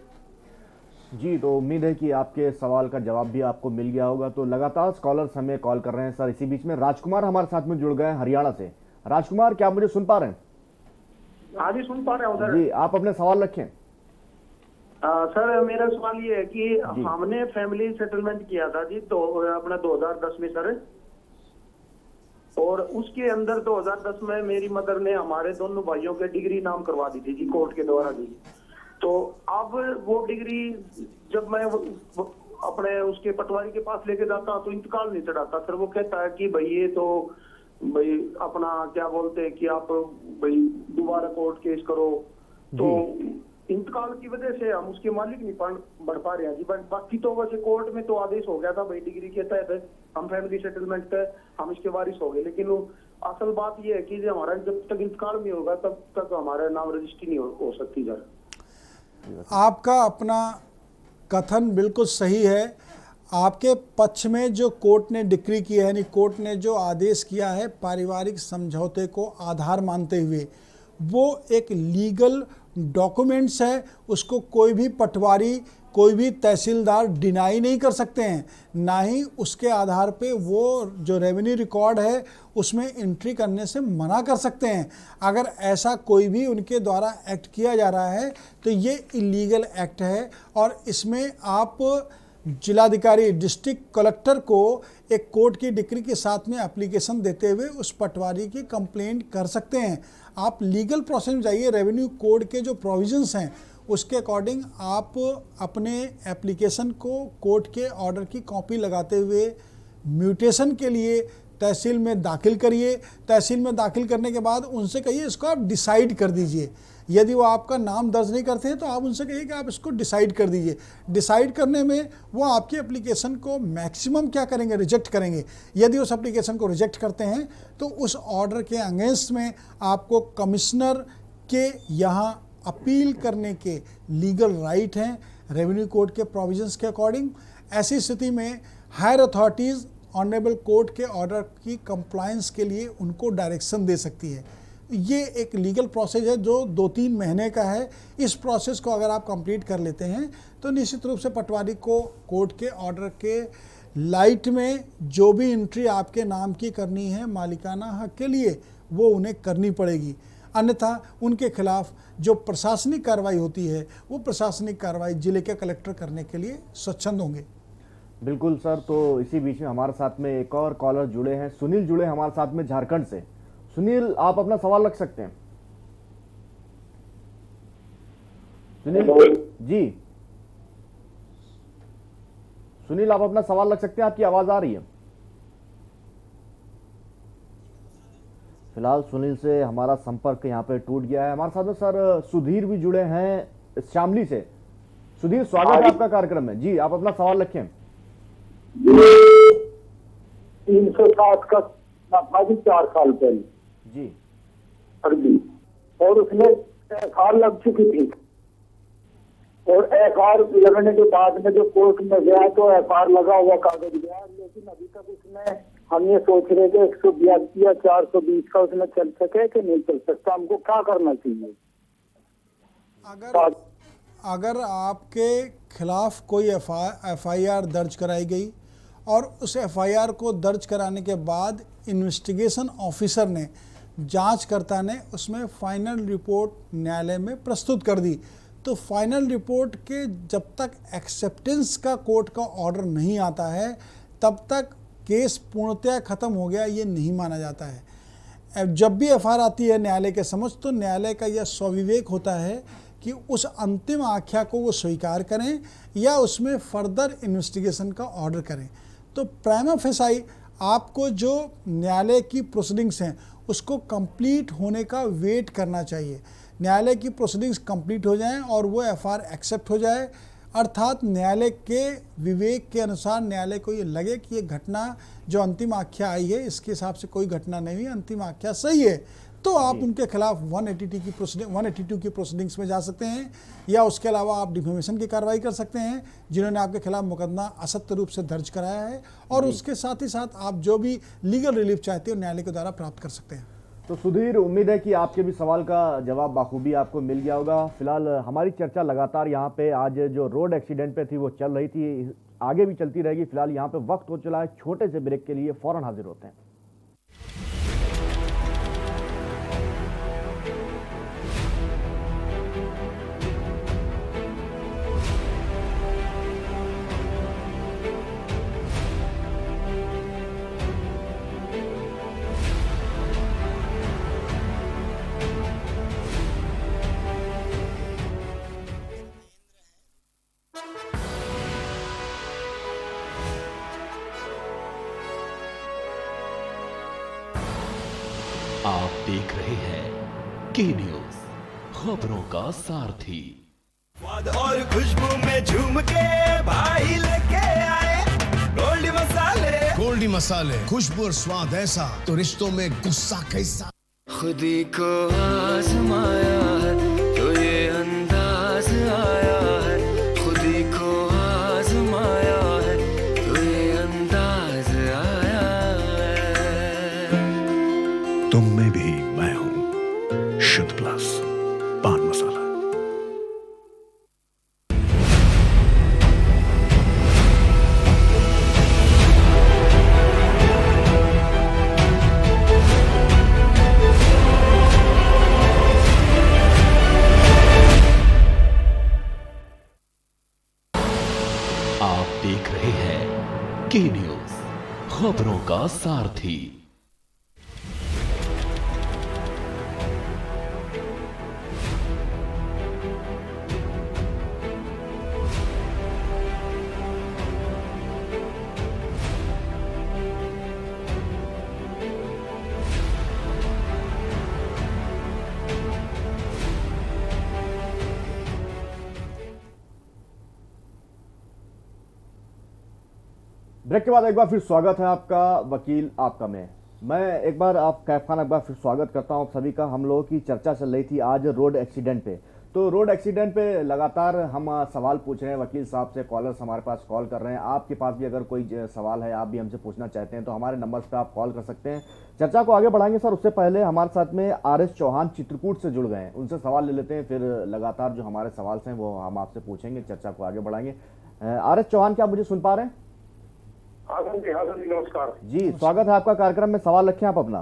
जी, तो उम्मीद है कि आपके सवाल का जवाब भी आपको मिल गया होगा। तो लगातार स्कॉलर्स हमें कॉल कर रहे हैं सर। इसी बीच में राजकुमार हमारे साथ में जुड़ गए हैं हरियाणा से। राजकुमार, क्या आप मुझे सुन पा रहे हैं? हाँ जी, सुन पा रहे हैं जी, आप अपने सवाल रखें। सर, मेरा सवाल ये है कि हमने फैमिली सेटलमेंट किया था जी तो अपना 2010 में सर, और उसके अंदर 2010 में मेरी मदर ने हमारे दोनों भाइयों के डिग्री नाम करवा दी थी जी कोर्ट के द्वारा जी। तो अब वो डिग्री जब मैं अपने उसके पटवारी के पास लेके जाता तो इंतकाल नहीं चढ़ाता सर। वो कहता है कि भाई ये तो भाई अपना क्या बोलते हैं कि आप भाई दोबारा कोर्ट केस करो, तो इंतकाल की वजह से हम उसके मालिक नहीं बढ़ पा रहे हैं जी। बाकी तो वैसे कोर्ट में तो आदेश हो गया था भाई डिग्री के तहत हम फैमिली सेटलमेंट पे हम इसके वारिस हो गए, लेकिन असल बात ये है कि जो हमारा जब तक इंतकाल नहीं होगा तब तक हमारा नाम रजिस्ट्री नहीं हो सकती सर। आपका अपना कथन बिल्कुल सही है। आपके पक्ष में जो कोर्ट ने डिक्री किया है, यानी कोर्ट ने जो आदेश किया है पारिवारिक समझौते को आधार मानते हुए, वो एक लीगल डॉक्यूमेंट्स है, उसको कोई भी पटवारी, कोई भी तहसीलदार डिनाई नहीं कर सकते हैं, ना ही उसके आधार पे वो जो रेवेन्यू रिकॉर्ड है उसमें एंट्री करने से मना कर सकते हैं। अगर ऐसा कोई भी उनके द्वारा एक्ट किया जा रहा है तो ये इलीगल एक्ट है और इसमें आप जिलाधिकारी, डिस्ट्रिक्ट कलेक्टर को एक कोर्ट की डिक्री के साथ में एप्लीकेशन देते हुए उस पटवारी की कंप्लेंट कर सकते हैं। आप लीगल प्रोसेस में जाइए, रेवेन्यू कोड के जो प्रोविजंस हैं उसके अकॉर्डिंग आप अपने एप्लीकेशन को कोर्ट के ऑर्डर की कॉपी लगाते हुए म्यूटेशन के लिए तहसील में दाखिल करिए। तहसील में दाखिल करने के बाद उनसे कहिए इसको आप डिसाइड कर दीजिए। यदि वो आपका नाम दर्ज नहीं करते हैं तो आप उनसे कहिए कि आप इसको डिसाइड कर दीजिए। डिसाइड करने में वो आपकी एप्लीकेशन को मैक्सिमम क्या करेंगे, रिजेक्ट करेंगे। यदि उस एप्लीकेशन को रिजेक्ट करते हैं तो उस ऑर्डर के अगेंस्ट में आपको कमिश्नर के यहाँ अपील करने के लीगल राइट हैं रेवेन्यू कोड के प्रोविजंस के अकॉर्डिंग। ऐसी स्थिति में हायर अथॉरिटीज़ ऑनरेबल कोर्ट के ऑर्डर की कंप्लायंस के लिए उनको डायरेक्शन दे सकती है। ये एक लीगल प्रोसेस है जो 2-3 महीने का है। इस प्रोसेस को अगर आप कंप्लीट कर लेते हैं तो निश्चित रूप से पटवारी को कोर्ट के ऑर्डर के लाइट में जो भी एंट्री आपके नाम की करनी है मालिकाना हक के लिए वो उन्हें करनी पड़ेगी। अन्यथा उनके खिलाफ जो प्रशासनिक कार्रवाई होती है वो प्रशासनिक कार्रवाई जिले के कलेक्टर करने के लिए स्वच्छंद होंगे। बिल्कुल सर। तो इसी बीच में हमारे साथ में एक और कॉलर जुड़े हैं, सुनील जुड़े हमारे साथ में झारखंड से। सुनील, आप अपना सवाल रख सकते हैं। सुनील जी, सुनील आप अपना सवाल रख सकते हैं, आपकी आवाज आ रही है। फिलहाल सुनील से हमारा संपर्क यहाँ पे टूट गया है। हमारे साथ में सर सुधीर भी जुड़े हैं शामली से। सुधीर, स्वागत है आपका कार्यक्रम में। जी, आप अपना सवाल रखें। 307 का 4 साल पहले जी फर्जी, और उसमें एफआर लग चुकी थी, और एफआर लगने के बाद में जो कोर्ट में गया तो एफआर लगा हुआ कागज गया, लेकिन अभी तक उसमें हम ये सोच रहे थे 182 या 420 का उसमें चल सके कि नहीं चल सकता। हमको क्या करना चाहिए? अगर आपके खिलाफ कोई एफआईआर दर्ज कराई गई और उस एफआईआर को दर्ज कराने के बाद इन्वेस्टिगेशन ऑफिसर ने, जांचकर्ता ने उसमें फाइनल रिपोर्ट न्यायालय में प्रस्तुत कर दी, तो फाइनल रिपोर्ट के जब तक एक्सेप्टेंस का कोर्ट का ऑर्डर नहीं आता है तब तक केस पूर्णतया खत्म हो गया ये नहीं माना जाता है। जब भी एफआईआर आती है न्यायालय के समक्ष तो न्यायालय का यह स्वविवेक होता है कि उस अंतिम आख्या को वो स्वीकार करें या उसमें फर्दर इन्वेस्टिगेशन का ऑर्डर करें। तो प्राइमा फेसाई आपको जो न्यायालय की प्रोसीडिंग्स हैं उसको कंप्लीट होने का वेट करना चाहिए। न्यायालय की प्रोसीडिंग्स कंप्लीट हो जाएं और वो एफआईआर एक्सेप्ट हो जाए, अर्थात न्यायालय के विवेक के अनुसार न्यायालय को ये लगे कि ये घटना जो अंतिम आख्या आई है इसके हिसाब से कोई घटना नहीं है, अंतिम आख्या सही है, तो आप उनके खिलाफ 182 की प्रोसीडिंग्स में जा सकते हैं, या उसके अलावा आप डिफेमेशन की कार्रवाई कर सकते हैं जिन्होंने आपके खिलाफ मुकदमा असत्य रूप से दर्ज कराया है, और उसके साथ ही साथ आप जो भी लीगल रिलीफ चाहते हो न्यायालय के द्वारा प्राप्त कर सकते हैं। तो सुधीर, उम्मीद है कि आपके भी सवाल का जवाब बाखूबी आपको मिल गया होगा। फिलहाल हमारी चर्चा लगातार यहाँ पे आज जो रोड एक्सीडेंट पे थी वो चल रही थी, आगे भी चलती रहेगी। फिलहाल यहाँ पे वक्त हो चला है छोटे से ब्रेक के लिए, फौरन हाजिर होते हैं। आप देख रहे हैं के न्यूज, खबरों का सारथी। स्वाद और खुशबू में झूम के भाई लेके आए गोल्डी मसाले। गोल्डी मसाले, खुशबू और स्वाद ऐसा तो रिश्तों में गुस्सा कैसा। खुदी को आजमाया है तो ये अंदाज आया है, खुदी को आजमाया है तो ये अंदाज आया है। तुम में भी मैं हूं, शुद्ध प्लस पान मसाला। आप देख रहे हैं के न्यूज, खबरों का सारथी। ब्रेक के बाद एक बार फिर स्वागत है आपका वकील आपका में। मैं एक बार आप कैफ खान एक बार फिर स्वागत करता हूं आप सभी का। हम लोगों की चर्चा चल रही थी आज रोड एक्सीडेंट पे। तो रोड एक्सीडेंट पे लगातार हम सवाल पूछ रहे हैं वकील साहब से, कॉलर्स हमारे पास कॉल कर रहे हैं। आपके पास भी अगर कोई सवाल है, आप भी हमसे पूछना चाहते हैं तो हमारे नंबर्स पे आप कॉल कर सकते हैं। चर्चा को आगे बढ़ाएंगे सर, उससे पहले हमारे साथ में RS चौहान चित्रकूट से जुड़ गए हैं, उनसे सवाल ले लेते हैं। फिर लगातार जो हमारे सवाल हैं वो हम आपसे पूछेंगे, चर्चा को आगे बढ़ाएंगे। RS चौहान, क्या मुझे सुन पा रहे हैं? हाँ सर जी, नमस्कार जी, स्वागत है आपका कार्यक्रम में। सवाल रखें आप अपना।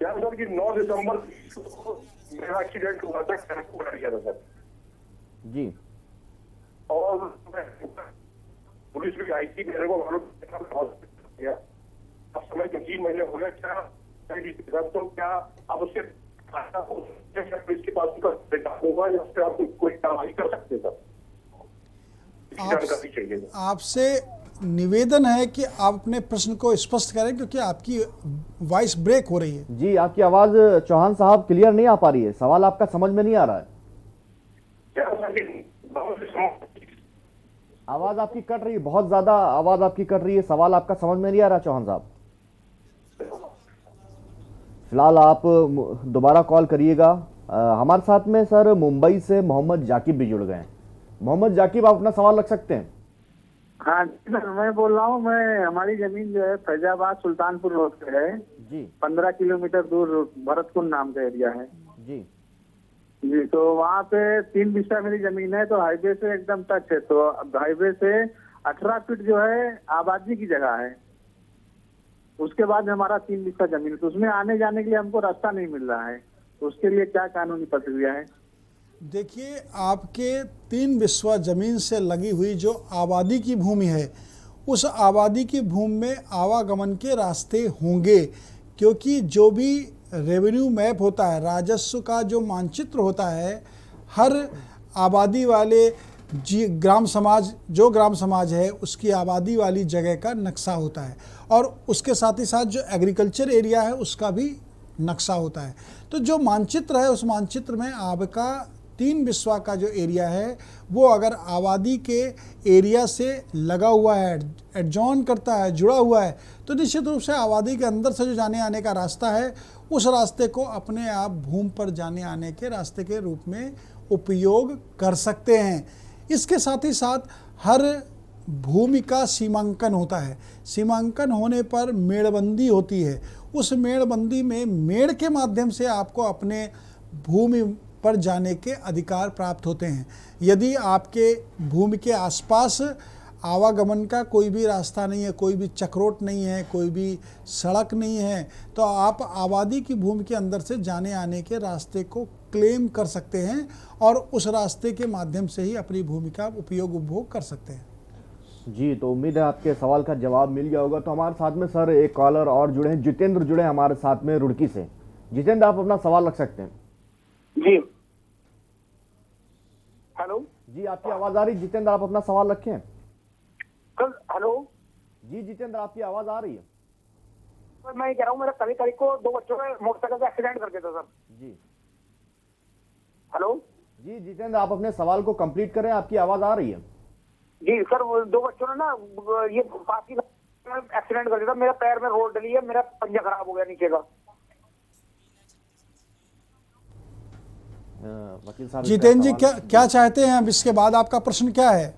क्या सर कि 9 दिसंबर मेरा एक्सीडेंट हुआ था, टेम्पो उड़ा गया था सर जी, और पुलिस भी आई थी, मेरे को मालूम गया। अब समय के 3 महीने हो गए, क्या तो क्या अब उसके इसके पास होगा या फिर आप कोई कार्रवाई कर सकते सर? जानकारी चाहिए। आपसे निवेदन है कि आप अपने प्रश्न को स्पष्ट करें क्योंकि आपकी वॉइस ब्रेक हो रही है। जी, आपकी आवाज चौहान साहब क्लियर नहीं आ पा रही है, सवाल आपका समझ में नहीं आ रहा है। आवाज आपकी कट रही है, बहुत ज्यादा आवाज आपकी कट रही है, सवाल आपका समझ में नहीं आ रहा चौहान साहब। फिलहाल आप दोबारा कॉल करिएगा। हमारे साथ में सर मुंबई से मोहम्मद जाकिब भी जुड़ गए हैं। मोहम्मद जाकिब, आप अपना सवाल रख सकते हैं। हाँ सर, मैं बोल रहा हूँ, मैं हमारी जमीन जो है फैजाबाद सुल्तानपुर रोड पे है जी, 15 किलोमीटर दूर भरतकुंड नाम का एरिया है जी जी। तो वहाँ पे 3 बिस्सा मेरी जमीन है, तो हाईवे से एकदम टच है। तो हाईवे से 18 फीट जो है आबादी की जगह है, उसके बाद हमारा 3 बिस्सा जमीन, तो उसमें आने जाने के लिए हमको रास्ता नहीं मिल रहा है। तो उसके लिए क्या कानूनी प्रक्रिया है? देखिए, आपके 3 बिस्वा जमीन से लगी हुई जो आबादी की भूमि है, उस आबादी की भूमि में आवागमन के रास्ते होंगे, क्योंकि जो भी रेवेन्यू मैप होता है, राजस्व का जो मानचित्र होता है, हर आबादी वाले ग्राम समाज है उसकी आबादी वाली जगह का नक्शा होता है, और उसके साथ ही साथ जो एग्रीकल्चर एरिया है उसका भी नक्शा होता है। तो जो मानचित्र है उस मानचित्र में आपका 3 बिस्वा का जो एरिया है वो अगर आबादी के एरिया से लगा हुआ है, एडजॉन करता है, जुड़ा हुआ है, तो निश्चित रूप से आबादी के अंदर से जो जाने आने का रास्ता है उस रास्ते को अपने आप भूमि पर जाने आने के रास्ते के रूप में उपयोग कर सकते हैं। इसके साथ ही साथ हर भूमि का सीमांकन होता है। सीमांकन होने पर मेड़बंदी होती है। उस मेड़बंदी में मेड़ के माध्यम से आपको अपने भूमि पर जाने के अधिकार प्राप्त होते हैं। यदि आपके भूमि के आसपास आवागमन का कोई भी रास्ता नहीं है, कोई भी चक्रोट नहीं है, कोई भी सड़क नहीं है, तो आप आबादी की भूमि के अंदर से जाने आने के रास्ते को क्लेम कर सकते हैं और उस रास्ते के माध्यम से ही अपनी भूमि का उपयोग उपभोग कर सकते हैं। जी, तो उम्मीद है आपके सवाल का जवाब मिल गया होगा। तो हमारे साथ में सर एक कॉलर और जुड़े हैं, जितेंद्र जुड़े हैं हमारे साथ में रुड़की से। जितेंद्र, आप अपना सवाल रख सकते हैं। जी, हेलो जी, आपकी आवाज आ रही है जितेंद्र, आप अपना सवाल रखें। हेलो जी जितेंद्र, आपकी आवाज आ रही है। सर मैं ये कह रहा हूँ, मेरा कभी तारीख को 2 बच्चों ने मोटरसाइकिल से एक्सीडेंट कर दिया था सर। जी हेलो जी जितेंद्र, आप अपने सवाल को कंप्लीट करें, आपकी आवाज आ रही है। जी सर, वो 2 बच्चों ने ना ये पास की एक्सीडेंट कर दिया था, मेरा पैर में रोड डली है, मेरा पंजा खराब हो गया नीचे का। वकील साहब जितेंद्र जी इसका क्या क्या चाहते हैं अब इसके बाद, आपका प्रश्न क्या है?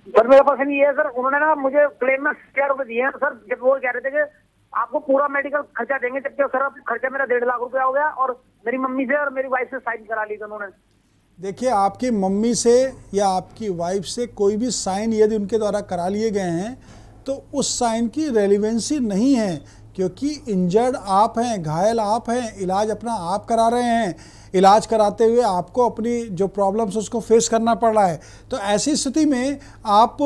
सर मेरा प्रश्न ये है सर, उन्होंने ना मुझे क्लेम में 6 रुपए दिए हैं सर, जब वो कह रहे थे कि आपको पूरा मेडिकल खर्चा देंगे, जबकि सर अब खर्चा मेरा 1.5 लाख रुपया हो गया, और मेरी मम्मी से और मेरी वाइफ से साइन करा ली थी उन्होंने। देखिए, आपकी मम्मी से या आपकी वाइफ से कोई भी साइन यदि उनके द्वारा करा लिए गए हैं तो उस साइन की रेलिवेंसी नहीं है, क्योंकि इंजर्ड आप हैं, घायल आप हैं, इलाज अपना आप करा रहे हैं, इलाज कराते हुए आपको अपनी जो प्रॉब्लम्स उसको फेस करना पड़ रहा है। तो ऐसी स्थिति में आप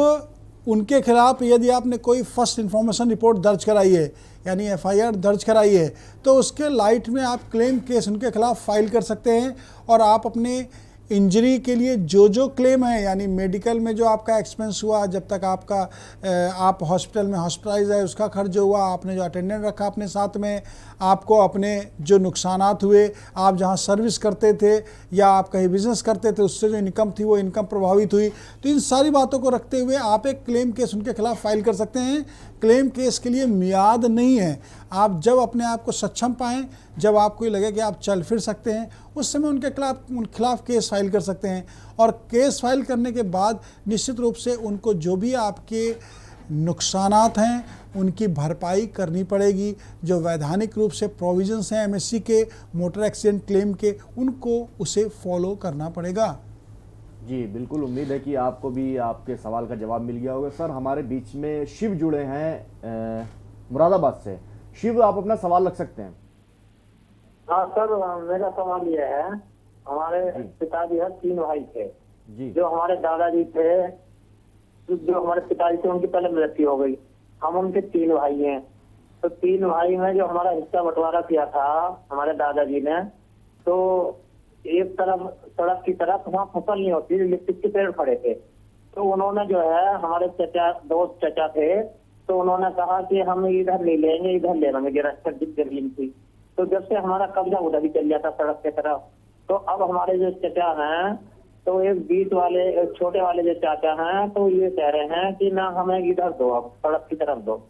उनके खिलाफ यदि आपने कोई फर्स्ट इन्फॉर्मेशन रिपोर्ट दर्ज कराई है, यानी एफआईआर दर्ज कराई है, तो उसके लाइट में आप क्लेम केस उनके खिलाफ फाइल कर सकते हैं, और आप अपने इंजरी के लिए जो क्लेम है, यानी मेडिकल में जो आपका एक्सपेंस हुआ, जब तक आपका आप हॉस्पिटल में हॉस्पिटलाइज है उसका खर्च जो हुआ, आपने जो अटेंडेंट रखा अपने साथ में, आपको अपने जो नुकसानात हुए, आप जहां सर्विस करते थे या आप कहीं बिजनेस करते थे उससे जो इनकम थी वो इनकम प्रभावित हुई, तो इन सारी बातों को रखते हुए आप एक क्लेम केस उनके खिलाफ फाइल कर सकते हैं। क्लेम केस के लिए मियाद नहीं है, आप जब अपने आप को सक्षम पाएँ, जब आपको ये लगे कि आप चल फिर सकते हैं, उस समय उनके खिलाफ केस फाइल कर सकते हैं। और केस फाइल करने के बाद निश्चित रूप से उनको जो भी आपके नुकसानात हैं उनकी भरपाई करनी पड़ेगी। जो वैधानिक रूप से प्रोविजंस हैं एमएससी के मोटर एक्सीडेंट क्लेम के, उनको उसे फॉलो करना पड़ेगा। जी बिल्कुल, उम्मीद है कि आपको भी आपके सवाल का जवाब मिल गया होगा। सर हमारे बीच में शिव जुड़े हैं मुरादाबाद से। शिव, आप अपना सवाल रख सकते हैं। हाँ सर, मेरा सवाल ये है, हमारे पिताजी है, 3 भाई थे जी। जो हमारे दादाजी थे, जो हमारे पिताजी थे उनकी पहले मृत्यु हो गई, हम उनके 3 भाई हैं। तो 3 भाई में जो हमारा हिस्सा बंटवारा किया था हमारे दादाजी ने, तो एक तरफ सड़क की तरफ वहाँ फसल नहीं होती, लिप्टिक के पेड़ खड़े थे, तो उन्होंने जो है हमारे दोस्त चचा थे, तो उन्होंने कहा कि हम इधर नहीं लेंगे, इधर ले लेंगे, जरा जमीन थी। तो जब से हमारा कब्जा उधर ही चल जाता सड़क की तरफ, तो अब हमारे जो चचा हैं, तो एक बीच वाले एक छोटे वाले जो चाचा हैं, तो ये कह रहे हैं कि ना हमें इधर दो, अब सड़क की तरफ दो।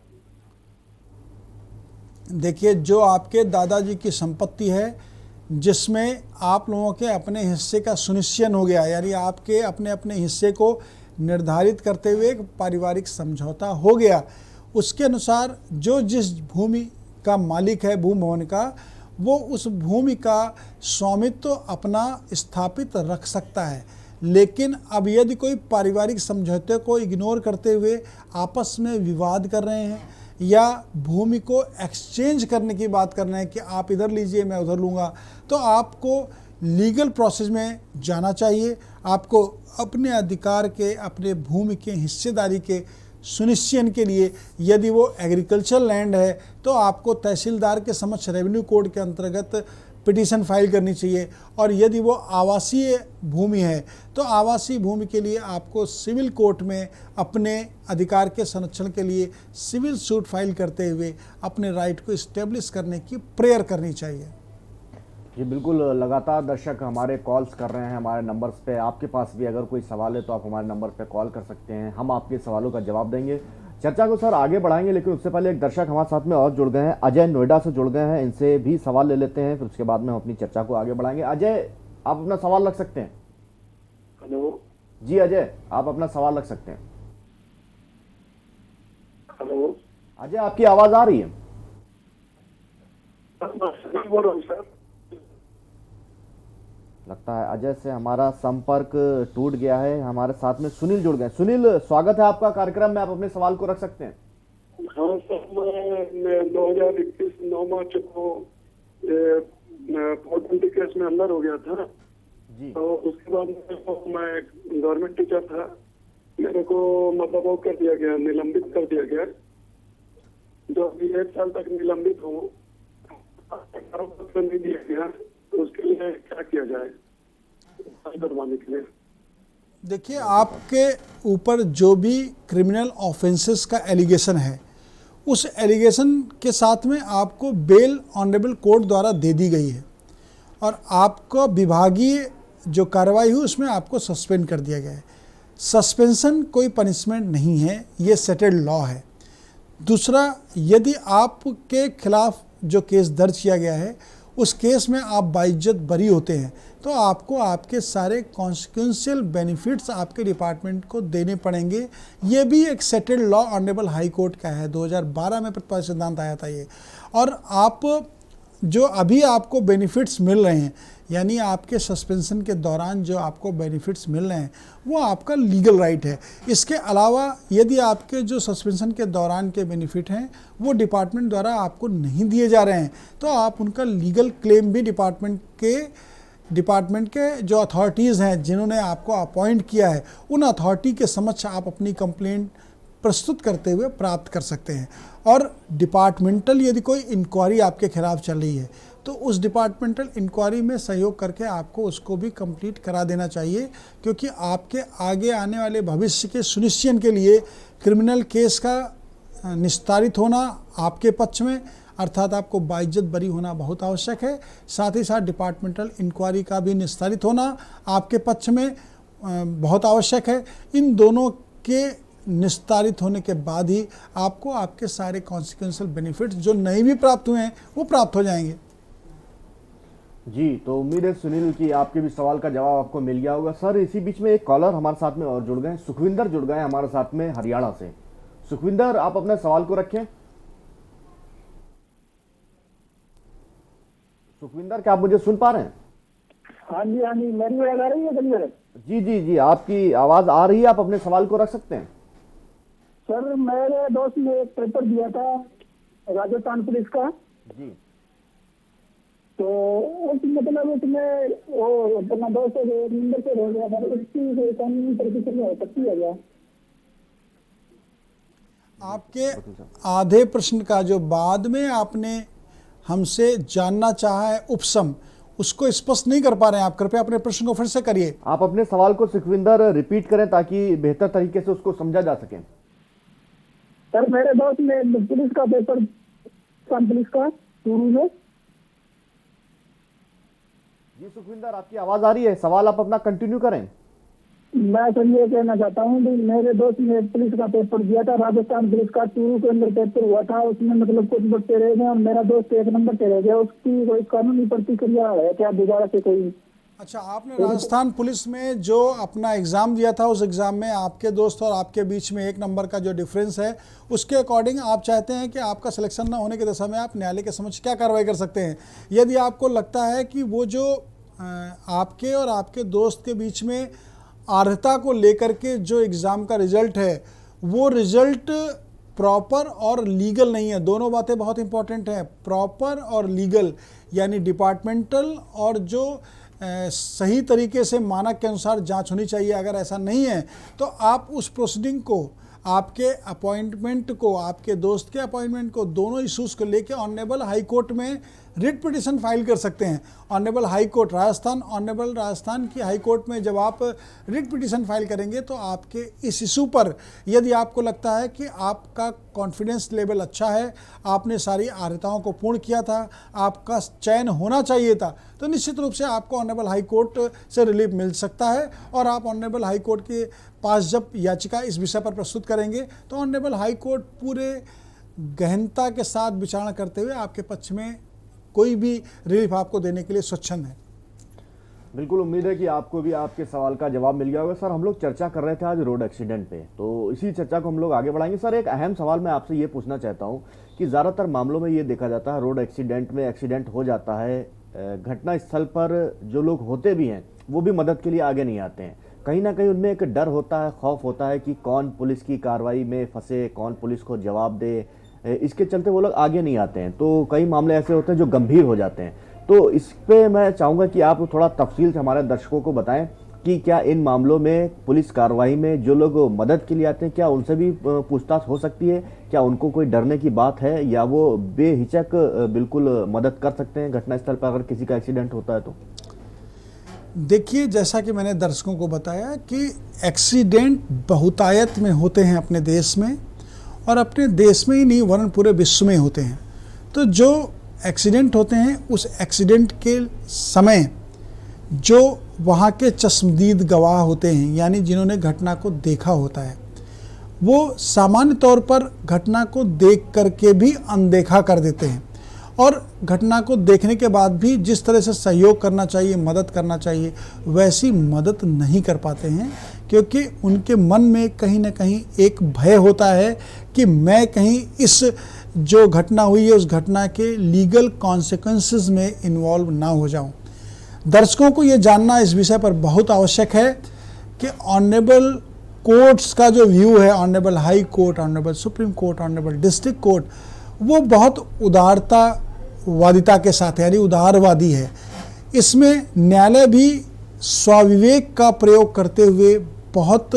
देखिए, जो आपके दादाजी की संपत्ति है जिसमें आप लोगों के अपने हिस्से का सुनिश्चय हो गया, यानी आपके अपने अपने हिस्से को निर्धारित करते हुए एक पारिवारिक समझौता हो गया, उसके अनुसार जो जिस भूमि का मालिक है भूमि भवन का, वो उस भूमि का स्वामित्व अपना स्थापित रख सकता है। लेकिन अब यदि कोई पारिवारिक समझौते को इग्नोर करते हुए आपस में विवाद कर रहे हैं या भूमि को एक्सचेंज करने की बात कर रहे हैं कि आप इधर लीजिए मैं उधर लूँगा, तो आपको लीगल प्रोसेस में जाना चाहिए। आपको अपने अधिकार के, अपने भूमि के हिस्सेदारी के सुनिश्चयन के लिए, यदि वो एग्रीकल्चर लैंड है तो आपको तहसीलदार के समक्ष रेवेन्यू कोड के अंतर्गत पिटीशन फाइल करनी चाहिए, और यदि वो आवासीय भूमि है तो आवासीय भूमि के लिए आपको सिविल कोर्ट में अपने अधिकार के संरक्षण के लिए सिविल सूट फाइल करते हुए अपने राइट को इस्टेब्लिश करने की प्रेयर करनी चाहिए। जी बिल्कुल, लगातार दर्शक हमारे कॉल्स कर रहे हैं हमारे नंबर्स पे। आपके पास भी अगर कोई सवाल है तो आप हमारे नंबर पे कॉल कर सकते हैं, हम आपके सवालों का जवाब देंगे। चर्चा को सर आगे बढ़ाएंगे, लेकिन उससे पहले एक दर्शक हमारे साथ में और जुड़ गए हैं, अजय नोएडा से जुड़ गए हैं, इनसे भी सवाल ले लेते हैं, फिर उसके बाद में हम अपनी चर्चा को आगे बढ़ाएंगे। अजय, आप अपना सवाल रख सकते हैं। हेलो जी अजय, आप अपना सवाल रख सकते हैं। हेलो अजय, आपकी आवाज आ रही है? बोल रहा हूँ सर। लगता है अजय से हमारा संपर्क टूट गया है। हमारे साथ में सुनील जुड़ गए। सुनील, स्वागत है आपका कार्यक्रम में, आप अपने सवाल को रख सकते हैं। हाँ सर, मैं 2021 9 मार्च को 420 केस में अंदर हो गया था जी। तो उसके बाद मैं गवर्नमेंट टीचर था, मेरे को मतलब वो कर दिया गया, निलंबित कर दिया गया। जो अभी 1 साल तक निलंबित हूँ, नहीं दिया गया, तो उसके लिए क्या किया जाए करवाने के लिए? देखिए, आपके ऊपर जो भी क्रिमिनल ऑफेंसेस का एलिगेशन है, उस एलिगेशन के साथ में आपको बेल ऑनरेबल कोर्ट द्वारा दे दी गई है, और आपका विभागीय जो कार्रवाई हुई उसमें आपको सस्पेंड कर दिया गया है। सस्पेंशन कोई पनिशमेंट नहीं है, ये सेटेल्ड लॉ है। दूसरा, यदि आपके खिलाफ जो केस दर्ज किया गया है उस केस में आप बाइज्जत बरी होते हैं तो आपको आपके सारे कॉन्सिक्वेंशियल बेनिफिट्स आपके डिपार्टमेंट को देने पड़ेंगे। ये भी एक settled law honourable high court का है, 2012 में प्रतिपादित सिद्धांत आया था ये। और आप जो अभी आपको बेनिफिट्स मिल रहे हैं, यानी आपके सस्पेंशन के दौरान जो आपको बेनिफिट्स मिल रहे हैं वो आपका लीगल राइट है। इसके अलावा यदि आपके जो सस्पेंशन के दौरान के बेनिफिट हैं वो डिपार्टमेंट द्वारा आपको नहीं दिए जा रहे हैं तो आप उनका लीगल क्लेम भी डिपार्टमेंट के जो अथॉरिटीज़ हैं जिन्होंने आपको अपॉइंट किया है उन अथॉरिटी के समक्ष आप अपनी कंप्लेंट प्रस्तुत करते हुए प्राप्त कर सकते हैं। और डिपार्टमेंटल यदि कोई इंक्वायरी आपके खिलाफ चल रही है तो उस डिपार्टमेंटल इंक्वायरी में सहयोग करके आपको उसको भी कंप्लीट करा देना चाहिए, क्योंकि आपके आगे आने वाले भविष्य के सुनिश्चय के लिए क्रिमिनल केस का निस्तारित होना आपके पक्ष में, अर्थात आपको बाइज्जत बरी होना बहुत आवश्यक है। साथ ही साथ डिपार्टमेंटल इंक्वायरी का भी निस्तारित होना आपके पक्ष में बहुत आवश्यक है। इन दोनों के निस्तारित होने के बाद ही आपको आपके सारे कॉन्सिक्वेंशियल बेनिफिट्स जो नहीं भी प्राप्त हुए हैं वो प्राप्त हो जाएंगे। जी, तो उम्मीद है सुनील कि आपके भी सवाल का जवाब आपको मिल गया होगा। सर, इसी बीच में एक कॉलर हमारे साथ में और जुड़ गए, सुखविंदर जुड़ गए हमारे साथ में हरियाणा से। सुखविंदर, आप अपने सवाल को रखें। सुखविंदर, क्या आप मुझे सुन पा रहे हैं? हाँ जी, मेरी आवाज आ रही है क्लियर? जी जी जी, आपकी आवाज आ रही है, आप अपने सवाल को रख सकते हैं। सर, मेरे दोस्त ने एक पेपर दिया था राजस्थान पुलिस का जी, तो उसमें वो अपना दोस्त एक नंबर पे रह गया था, उसकी कानूनी प्रक्रिया हो सकती है क्या? आपके आधे प्रश्न का जो बाद में आपने हमसे जानना चाहा है उपसम, उसको स्पष्ट नहीं कर पा रहे हैं आप, कृपया अपने प्रश्न को फिर से करिए। आप अपने सवाल को सुखविंदर रिपीट करें ताकि बेहतर तरीके से उसको समझा जा सके। सर, मेरे दोस्त ने पुलिस का पेपर, पुलिस का शुरू में। जी सुखविंदर, आपकी आवाज आ रही है, सवाल आप अपना कंटिन्यू करें। मैं सर ये कहना चाहता हूँ कि मेरे दोस्त ने पुलिस का पेपर दिया था, राजस्थान पुलिस का चूरू के अंदर पेपर हुआ था, उसमें मतलब कुछ बच्चे रह गए और मेरा दोस्त एक नंबर पे रह गया। उसकी कोई कानूनी प्रतिक्रिया है क्या दोबारा से कोई? अच्छा, आपने राजस्थान पुलिस में जो अपना एग्ज़ाम दिया था उस एग्ज़ाम में आपके दोस्त और आपके बीच में एक नंबर का जो डिफरेंस है उसके अकॉर्डिंग आप चाहते हैं कि आपका सिलेक्शन ना होने की दशा में आप न्यायालय के समक्ष क्या कार्रवाई कर सकते हैं? यदि आपको लगता है कि वो जो आपके और आपके दोस्त के बीच में अर्हता को लेकर के जो एग्ज़ाम का रिज़ल्ट है वो रिज़ल्ट प्रॉपर और लीगल नहीं है, दोनों बातें बहुत इंपॉर्टेंट हैं, प्रॉपर और लीगल, यानी डिपार्टमेंटल और जो सही तरीके से मानक के अनुसार जांच होनी चाहिए। अगर ऐसा नहीं है तो आप उस प्रोसीडिंग को, आपके अपॉइंटमेंट को, आपके दोस्त के अपॉइंटमेंट को, दोनों इशूज़ को लेके ऑनरेबल हाई कोर्ट में रिट पिटिशन फाइल कर सकते हैं। Honourable high court Rajasthan, honourable Rajasthan की हाई कोर्ट में जब आप रिट पिटिशन फाइल करेंगे तो आपके इस इशू पर यदि आपको लगता है कि आपका कॉन्फिडेंस लेवल अच्छा है, आपने सारी अर्हताओं को पूर्ण किया था, आपका चयन होना चाहिए था, तो निश्चित रूप से आपको ऑनरेबल हाई कोर्ट से रिलीफ मिल सकता है। और आप ऑनरेबल हाई कोर्ट के पास जब याचिका इस विषय पर प्रस्तुत करेंगे तो ऑनरेबल हाई कोर्ट पूरे गहनता के साथ विचारणा करते हुए आपके पक्ष में कोई भी रिलीफ आपको देने के लिए स्वच्छंद है। बिल्कुल, उम्मीद है कि आपको भी आपके सवाल का जवाब मिल गया होगा। सर, हम लोग चर्चा कर रहे थे आज रोड एक्सीडेंट पे, तो इसी चर्चा को हम लोग आगे बढ़ाएंगे। सर, एक अहम सवाल मैं आपसे ये पूछना चाहता हूँ कि ज़्यादातर मामलों में ये देखा जाता है रोड एक्सीडेंट में एक्सीडेंट हो जाता है, घटना स्थल पर जो लोग होते भी हैं वो भी मदद के लिए आगे नहीं आते हैं। कहीं ना कहीं उनमें एक डर होता है, खौफ होता है कि कौन पुलिस की कार्रवाई में फंसे, कौन पुलिस को जवाब दे, इसके चलते वो लोग आगे नहीं आते हैं। तो कई मामले ऐसे होते हैं जो गंभीर हो जाते हैं। तो इस पे मैं चाहूँगा कि आप थोड़ा तफसील से हमारे दर्शकों को बताएं कि क्या इन मामलों में पुलिस कार्रवाई में जो लोग मदद के लिए आते हैं क्या उनसे भी पूछताछ हो सकती है? क्या उनको कोई डरने की बात है या वो बेहिचक बिल्कुल मदद कर सकते हैं घटनास्थल पर अगर किसी का एक्सीडेंट होता है तो? देखिए, जैसा कि मैंने दर्शकों को बताया कि एक्सीडेंट बहुतायत में होते हैं अपने देश में, और अपने देश में ही नहीं वरन पूरे विश्व में होते हैं। तो जो एक्सीडेंट होते हैं उस एक्सीडेंट के समय जो वहाँ के चश्मदीद गवाह होते हैं, यानी जिन्होंने घटना को देखा होता है, वो सामान्य तौर पर घटना को देख करके भी अनदेखा कर देते हैं और घटना को देखने के बाद भी जिस तरह से सहयोग करना चाहिए, मदद करना चाहिए, वैसी मदद नहीं कर पाते हैं, क्योंकि उनके मन में कहीं ना कहीं एक भय होता है कि मैं कहीं इस जो घटना हुई है उस घटना के लीगल कॉन्सिक्वेंसेस में इन्वॉल्व ना हो जाऊं। दर्शकों को ये जानना इस विषय पर बहुत आवश्यक है कि ऑनरेबल कोर्ट्स का जो व्यू है, honourable high court, honourable supreme court, honourable district court, वो बहुत उदारतावादिता के साथ यानी उदारवादी है। इसमें न्यायालय भी स्वविवेक का प्रयोग करते हुए बहुत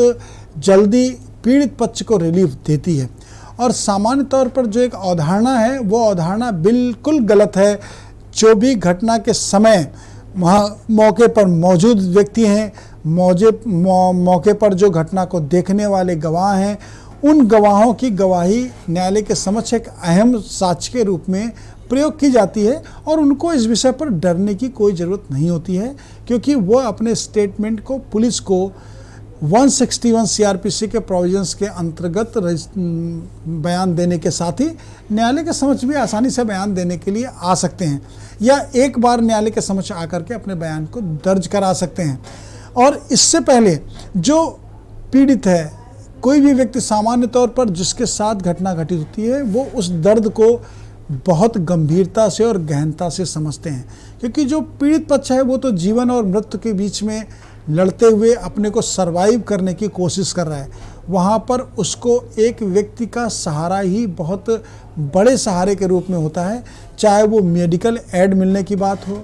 जल्दी पीड़ित पक्ष को रिलीफ देती है और सामान्य तौर पर जो एक अवधारणा है वो अवधारणा बिल्कुल गलत है। जो भी घटना के समय वहाँ मौके पर मौजूद व्यक्ति हैं, मौके पर जो घटना को देखने वाले गवाह हैं, उन गवाहों की गवाही न्यायालय के समक्ष एक अहम साक्ष्य के रूप में प्रयोग की जाती है और उनको इस विषय पर डरने की कोई ज़रूरत नहीं होती है, क्योंकि वो अपने स्टेटमेंट को पुलिस को 161 सीआरपीसी के प्रोविजंस के अंतर्गत बयान देने के साथ ही न्यायालय के समक्ष भी आसानी से बयान देने के लिए आ सकते हैं या एक बार न्यायालय के समक्ष आकर के अपने बयान को दर्ज करा सकते हैं। और इससे पहले जो पीड़ित है, कोई भी व्यक्ति सामान्य तौर पर जिसके साथ घटना घटित होती है, वो उस दर्द को बहुत गंभीरता से और गहनता से समझते हैं, क्योंकि जो पीड़ित पक्ष है वो तो जीवन और मृत्यु के बीच में लड़ते हुए अपने को सरवाइव करने की कोशिश कर रहा है। वहाँ पर उसको एक व्यक्ति का सहारा ही बहुत बड़े सहारे के रूप में होता है, चाहे वो मेडिकल एड मिलने की बात हो,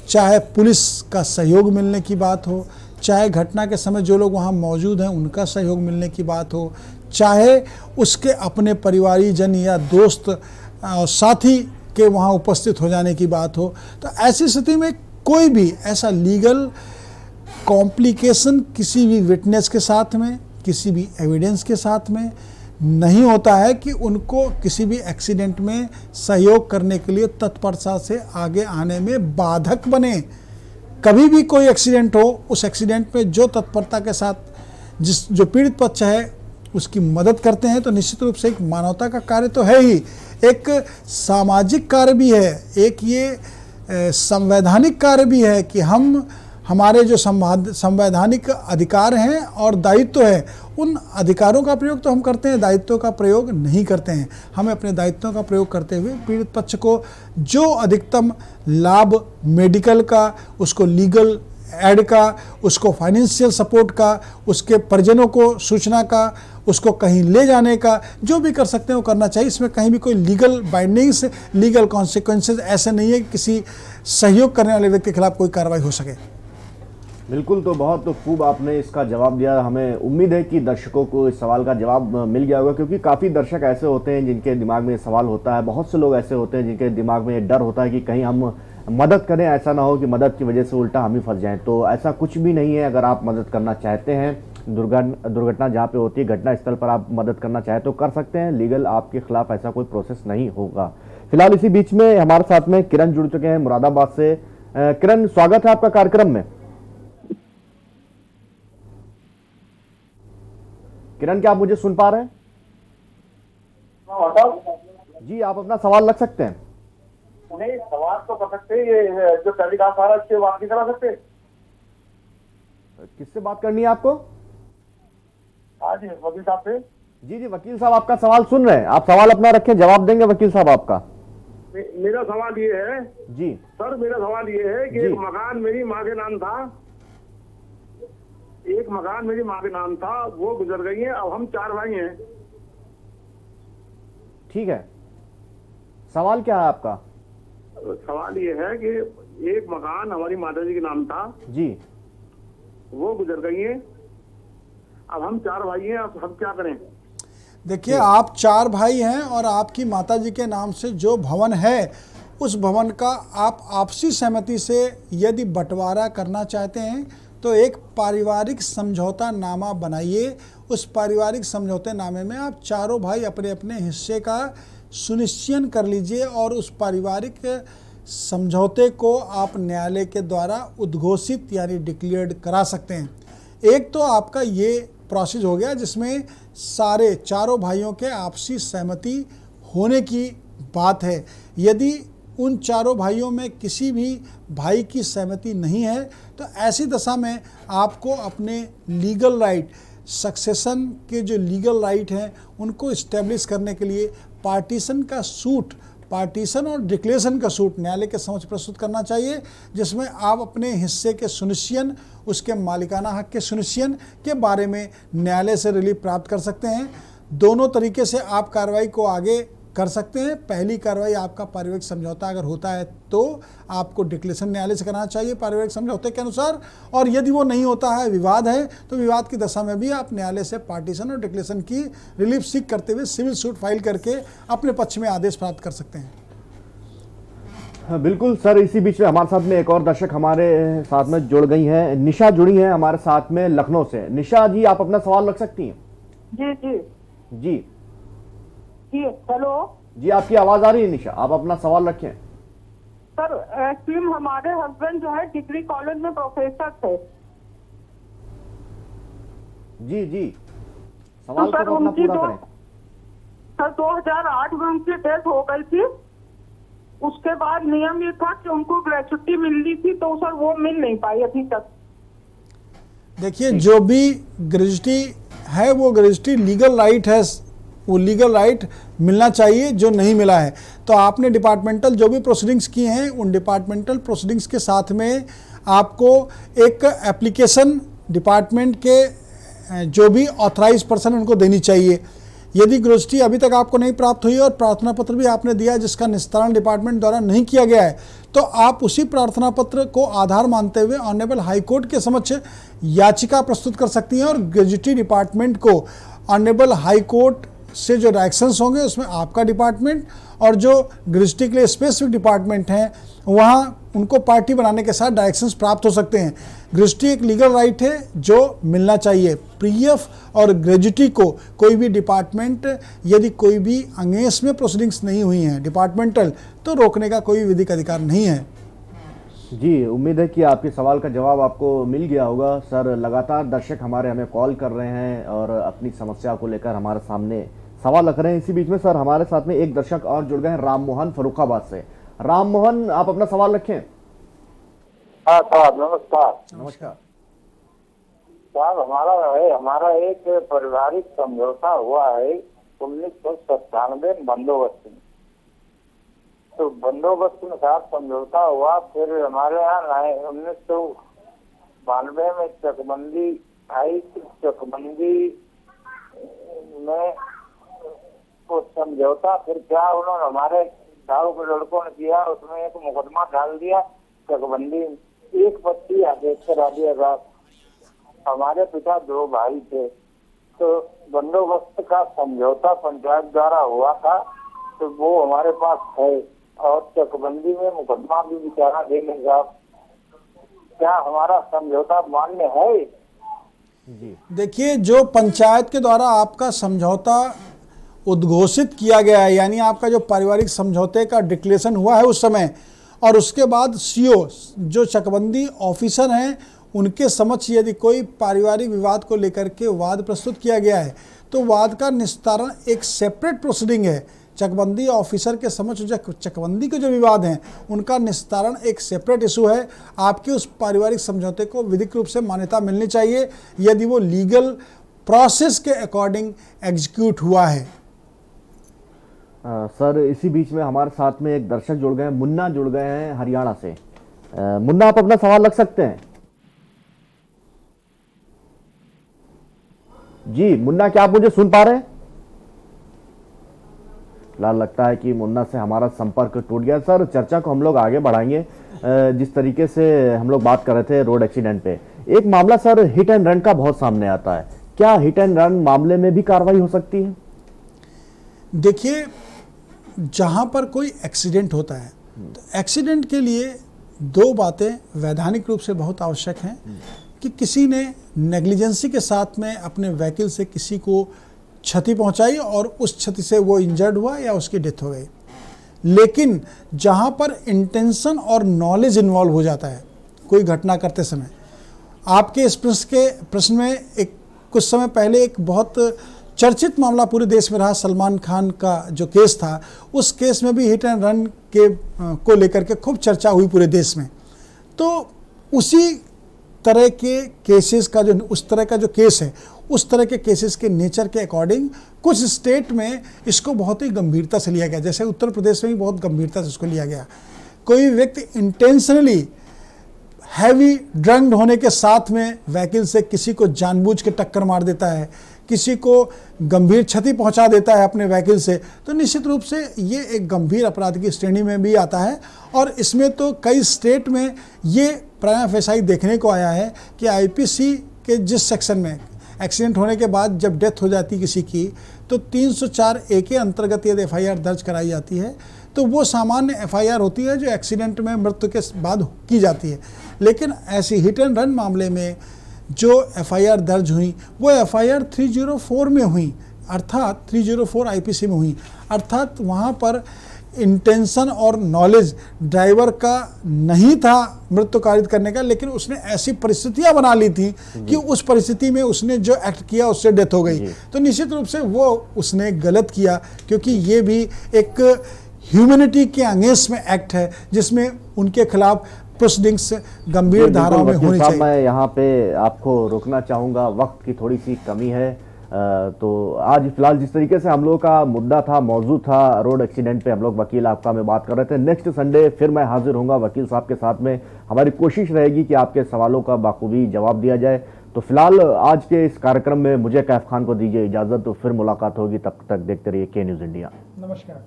चाहे पुलिस का सहयोग मिलने की बात हो, चाहे घटना के समय जो लोग वहाँ मौजूद हैं उनका सहयोग मिलने की बात हो, चाहे उसके अपने परिवारीजन या दोस्त और साथी के वहाँ उपस्थित हो जाने की बात हो। तो ऐसी स्थिति में कोई भी ऐसा लीगल कॉम्प्लिकेशन किसी भी विटनेस के साथ में, किसी भी एविडेंस के साथ में नहीं होता है कि उनको किसी भी एक्सीडेंट में सहयोग करने के लिए तत्परता से आगे आने में बाधक बने। कभी भी कोई एक्सीडेंट हो, उस एक्सीडेंट में जो तत्परता के साथ जो पीड़ित पक्ष है उसकी मदद करते हैं, तो निश्चित रूप से एक मानवता का कार्य तो है ही, एक सामाजिक कार्य भी है, एक ये संवैधानिक कार्य भी है कि हमारे जो संवैधानिक अधिकार हैं और दायित्व है, उन अधिकारों का प्रयोग तो हम करते हैं, दायित्वों का प्रयोग नहीं करते हैं। हमें अपने दायित्वों का प्रयोग करते हुए पीड़ित पक्ष को जो अधिकतम लाभ मेडिकल का, उसको लीगल एड का, उसको फाइनेंशियल सपोर्ट का, उसके परिजनों को सूचना का, उसको कहीं ले जाने का, जो भी कर सकते हैं वो करना चाहिए। इसमें कहीं भी कोई लीगल बाइंडिंग्स, लीगल कॉन्सिक्वेंसेज ऐसे नहीं है कि किसी सहयोग करने वाले व्यक्ति के खिलाफ कोई कार्रवाई हो सके। बिल्कुल, तो बहुत खूब आपने इसका जवाब दिया। हमें उम्मीद है कि दर्शकों को इस सवाल का जवाब मिल गया होगा, क्योंकि काफ़ी दर्शक ऐसे होते हैं जिनके दिमाग में सवाल होता है, बहुत से लोग ऐसे होते हैं जिनके दिमाग में ये डर होता है कि कहीं हम मदद करें, ऐसा ना हो कि मदद की वजह से उल्टा हम ही फंस जाएं। तो ऐसा कुछ भी नहीं है। अगर आप मदद करना चाहते हैं, दुर्घटना जहाँ पे होती है, घटना स्थल पर आप मदद करना चाहें तो कर सकते हैं। लीगल आपके खिलाफ ऐसा कोई प्रोसेस नहीं होगा। फिलहाल इसी बीच में हमारे साथ में किरण जुड़ चुके हैं मुरादाबाद से। किरण, स्वागत है आपका कार्यक्रम में। किरण, क्या आप मुझे सुन पा रहे हैं? जी, आप अपना सवाल रख सकते हैं। नहीं, सवाल तो कर सकते हैं। ये जो टेलीकास्ट आ रहा है इससे बात नहीं करा सकते? किससे बात करनी है आपको? हाँ जी, वकील साहब से। जी जी, वकील साहब आपका सवाल सुन रहे हैं। आप सवाल अपना रखें, जवाब देंगे वकील साहब आपका। मेरा सवाल ये है जी सर, मेरा सवाल ये है कि एक मकान मेरी माँ के नाम था, एक मकान मेरी माँ के नाम था, वो गुजर गई है। अब हम 4 भाई हैं। ठीक है, सवाल क्या है आपका? सवाल ये है कि एक मकान हमारी माता जी के नाम था जी, वो गुजर गई है। अब हम 4 भाई हैं, अब हम क्या करें? देखिए, आप 4 भाई हैं और आपकी माता जी के नाम से जो भवन है, उस भवन का आप आपसी सहमति से यदि बंटवारा करना चाहते हैं तो एक पारिवारिक समझौता नामा बनाइए। उस पारिवारिक समझौते नामे में आप चारों भाई अपने अपने हिस्से का सुनिश्चय कर लीजिए और उस पारिवारिक समझौते को आप न्यायालय के द्वारा उद्घोषित यानी डिक्लेयर्ड करा सकते हैं। एक तो आपका ये प्रोसेस हो गया जिसमें सारे चारों भाइयों के आपसी सहमति होने की बात है। यदि उन चारों भाइयों में किसी भी भाई की सहमति नहीं है तो ऐसी दशा में आपको अपने लीगल राइट, सक्सेशन के जो लीगल राइट हैं उनको इस्टेब्लिश करने के लिए पार्टीशन और डिक्लेरेशन का सूट न्यायालय के समक्ष प्रस्तुत करना चाहिए, जिसमें आप अपने हिस्से के सुनिश्चयन, उसके मालिकाना हक के सुनिश्चयन के बारे में न्यायालय से रिलीफ प्राप्त कर सकते हैं। दोनों तरीके से आप कार्रवाई को आगे कर सकते हैं। पहली कार्रवाई आपका पारिवारिक समझौता अगर होता है तो आपको डिक्लेरेशन न्यायालय से कराना चाहिए पारिवारिक समझौते के अनुसार, और यदि वो नहीं होता है, विवाद है, तो विवाद की दशा में भी आप न्यायालय से पार्टीशन और डिक्लेरेशन की रिलीफ सीख करते हुए सिविल सूट फाइल करके अपने पक्ष में आदेश प्राप्त कर सकते हैं। हाँ, बिल्कुल सर। इसी बीच में हमारे साथ में एक और दर्शक हमारे साथ में जुड़ गई हैं। निशा जुड़ी हैं हमारे साथ में लखनऊ से। निशा जी, आप अपना सवाल रख सकती हैं। जी जी जी जी। हेलो जी, आपकी आवाज आ रही है निशा, आप अपना सवाल रखें। सर, एक्चुअली हमारे हस्बैंड जो है डिग्री कॉलेज में प्रोफेसर थे। जी जी, सवाल तो सर को अपना उनकी पूरा करें। सर 2008 में उनकी डेथ हो गई थी। उसके बाद नियम ये था कि उनको ग्रेच्युटी मिलनी थी, तो सर वो मिल नहीं पाई अभी तक। देखिए, जो भी ग्रेजुटी है वो ग्रेजुटी लीगल राइट है, वो लीगल राइट मिलना चाहिए जो नहीं मिला है। तो आपने डिपार्टमेंटल जो भी प्रोसीडिंग्स की हैं उन डिपार्टमेंटल प्रोसीडिंग्स के साथ में आपको एक एप्लीकेशन डिपार्टमेंट के जो भी ऑथराइज पर्सन उनको देनी चाहिए। यदि ग्रेजुटी अभी तक आपको नहीं प्राप्त हुई और प्रार्थना पत्र भी आपने दिया जिसका निस्तारण डिपार्टमेंट द्वारा नहीं किया गया है, तो आप उसी प्रार्थना पत्र को आधार मानते हुए ऑनरेबल हाई कोर्ट के समक्ष याचिका प्रस्तुत कर सकती हैं और ग्रेजुटी डिपार्टमेंट को ऑनरेबल हाई कोर्ट से जो डायरेक्शंस होंगे उसमें आपका डिपार्टमेंट और जो ग्रेजुटी के लिए स्पेसिफिक डिपार्टमेंट हैं वहाँ उनको पार्टी बनाने के साथ डायरेक्शंस प्राप्त हो सकते हैं। ग्रेजुटी एक लीगल राइट है जो मिलना चाहिए। पीएफ और ग्रेजुटी को कोई भी डिपार्टमेंट यदि कोई भी अंगेंस्ट में प्रोसीडिंग्स नहीं हुई हैं डिपार्टमेंटल, तो रोकने का कोई विधिक अधिकार नहीं है। जी, उम्मीद है कि आपके सवाल का जवाब आपको मिल गया होगा। सर, लगातार दर्शक हमारे हमें कॉल कर रहे हैं और अपनी समस्या को लेकर हमारे सामने सवाल रख रहे हैं। इसी बीच में सर हमारे साथ में एक दर्शक और जुड़ गए हैं, राम मोहन फर्रुखाबाद से। राम मोहन, आप अपना सवाल रखें। हाँ साहब, नमस्कार। नमस्कार साहब, हमारा एक पारिवारिक समझौता हुआ है 1997 बंदोबस्त में। तो बंदोबस्त में साहब समझौता हुआ, फिर हमारे यहाँ 1992 में चकबंदी आई। चकबंदी में को समझौता फिर क्या उन्होंने हमारे साहू के लड़कों ने किया, उसमें एक मुकदमा डाल दिया चकबंदी। एक पट्टी आदेश करा दिया साहब। हमारे पिता 2 भाई थे, तो बंदोबस्त का समझौता पंचायत द्वारा हुआ था, तो वो हमारे पास है और चकबंदी में मुकदमा भी विचारा देंगे साहब। क्या हमारा समझौता मान्य है? देखिए, जो पंचायत के द्वारा आपका समझौता उद्घोषित किया गया है, यानी आपका जो पारिवारिक समझौते का डिक्लेरेशन हुआ है उस समय, और उसके बाद सीओ जो चकबंदी ऑफिसर हैं उनके समक्ष यदि कोई पारिवारिक विवाद को लेकर के वाद प्रस्तुत किया गया है, तो वाद का निस्तारण एक सेपरेट प्रोसीडिंग है। चकबंदी ऑफिसर के समक्ष जो चकबंदी के जो विवाद हैं उनका निस्तारण एक सेपरेट इशू है। आपके उस पारिवारिक समझौते को विधिक रूप से मान्यता मिलनी चाहिए यदि वो लीगल प्रोसेस के अकॉर्डिंग एग्जीक्यूट हुआ है। सर, इसी बीच में हमारे साथ में एक दर्शक जुड़ गए हैं, मुन्ना जुड़ गए हैं हरियाणा से। मुन्ना, आप अपना सवाल रख सकते हैं। जी मुन्ना, क्या आप मुझे सुन पा रहे हैं? फिलहाल लगता है कि मुन्ना से हमारा संपर्क टूट गया। सर, चर्चा को हम लोग आगे बढ़ाएंगे। जिस तरीके से हम लोग बात कर रहे थे रोड एक्सीडेंट पे, एक मामला सर हिट एंड रन का बहुत सामने आता है। क्या हिट एंड रन मामले में भी कार्रवाई हो सकती है? देखिए, जहाँ पर कोई एक्सीडेंट होता है तो एक्सीडेंट के लिए 2 बातें वैधानिक रूप से बहुत आवश्यक हैं कि किसी ने नेग्लिजेंसी के साथ में अपने व्हीकल से किसी को क्षति पहुंचाई और उस क्षति से वो इंजर्ड हुआ या उसकी डेथ हो गई। लेकिन जहाँ पर इंटेंशन और नॉलेज इन्वॉल्व हो जाता है कोई घटना करते समय, आपके इस प्रश्न में एक कुछ समय पहले एक बहुत चर्चित मामला पूरे देश में रहा, सलमान खान का जो केस था, उस केस में भी हिट एंड रन के को लेकर के खूब चर्चा हुई पूरे देश में। तो उसी तरह के केसेस का जो उस तरह का जो केस है, उस तरह के केसेस के नेचर के अकॉर्डिंग कुछ स्टेट में इसको बहुत ही गंभीरता से लिया गया। जैसे उत्तर प्रदेश में भी बहुत गंभीरता से इसको लिया गया। कोई व्यक्ति इंटेंशनली हैवी ड्रंक्ड होने के साथ में व्हीकल से किसी को जानबूझ के टक्कर मार देता है, किसी को गंभीर क्षति पहुंचा देता है अपने व्हीकल से, तो निश्चित रूप से ये एक गंभीर अपराध की श्रेणी में भी आता है। और इसमें तो कई स्टेट में ये प्राइमा फेसाई देखने को आया है कि आईपीसी के जिस सेक्शन में एक्सीडेंट होने के बाद जब डेथ हो जाती किसी की, तो 304A के अंतर्गत यदि FIR दर्ज कराई जाती है तो वो सामान्य FIR होती है जो एक्सीडेंट में मृत्यु के बाद की जाती है। लेकिन ऐसी हिट एंड रन मामले में जो FIR दर्ज हुई वो FIR 304 में हुई, अर्थात 304 IPC में हुई, अर्थात वहाँ पर इंटेंशन और नॉलेज ड्राइवर का नहीं था मृत्यु कारित करने का, लेकिन उसने ऐसी परिस्थितियां बना ली थी कि उस परिस्थिति में उसने जो एक्ट किया उससे डेथ हो गई। तो निश्चित रूप से वो उसने गलत किया, क्योंकि ये भी एक ह्यूमैनिटी के अगेंस्ट में एक्ट है जिसमें उनके खिलाफ प्रोसीडिंग्स गंभीर धाराओं में होनी चाहिए। मैं यहाँ पे आपको रोकना चाहूँगा, वक्त की थोड़ी सी कमी है। तो आज फिलहाल जिस तरीके से हम लोगों का मुद्दा था, मौजूद था रोड एक्सीडेंट पे, हम लोग वकील आपका में बात कर रहे थे। नेक्स्ट संडे फिर मैं हाजिर होऊंगा वकील साहब के साथ में। हमारी कोशिश रहेगी कि आपके सवालों का बाखूबी जवाब दिया जाए। तो फिलहाल आज के इस कार्यक्रम में मुझे कैफ खान को दीजिए इजाजत, तो फिर मुलाकात होगी। तब तक देखते रहिए के न्यूज़ इंडिया। नमस्कार।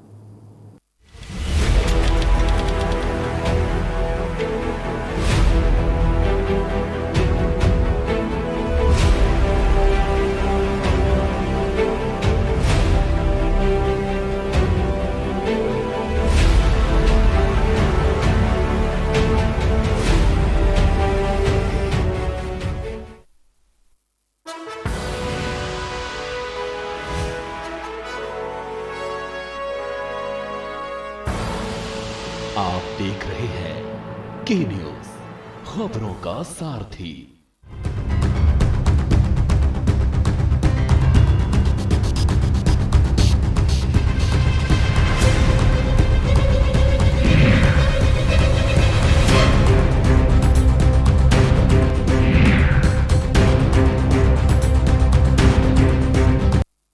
आप देख रहे हैं के न्यूज़, खबरों का सारथी।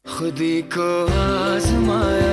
खुदी को आजमाया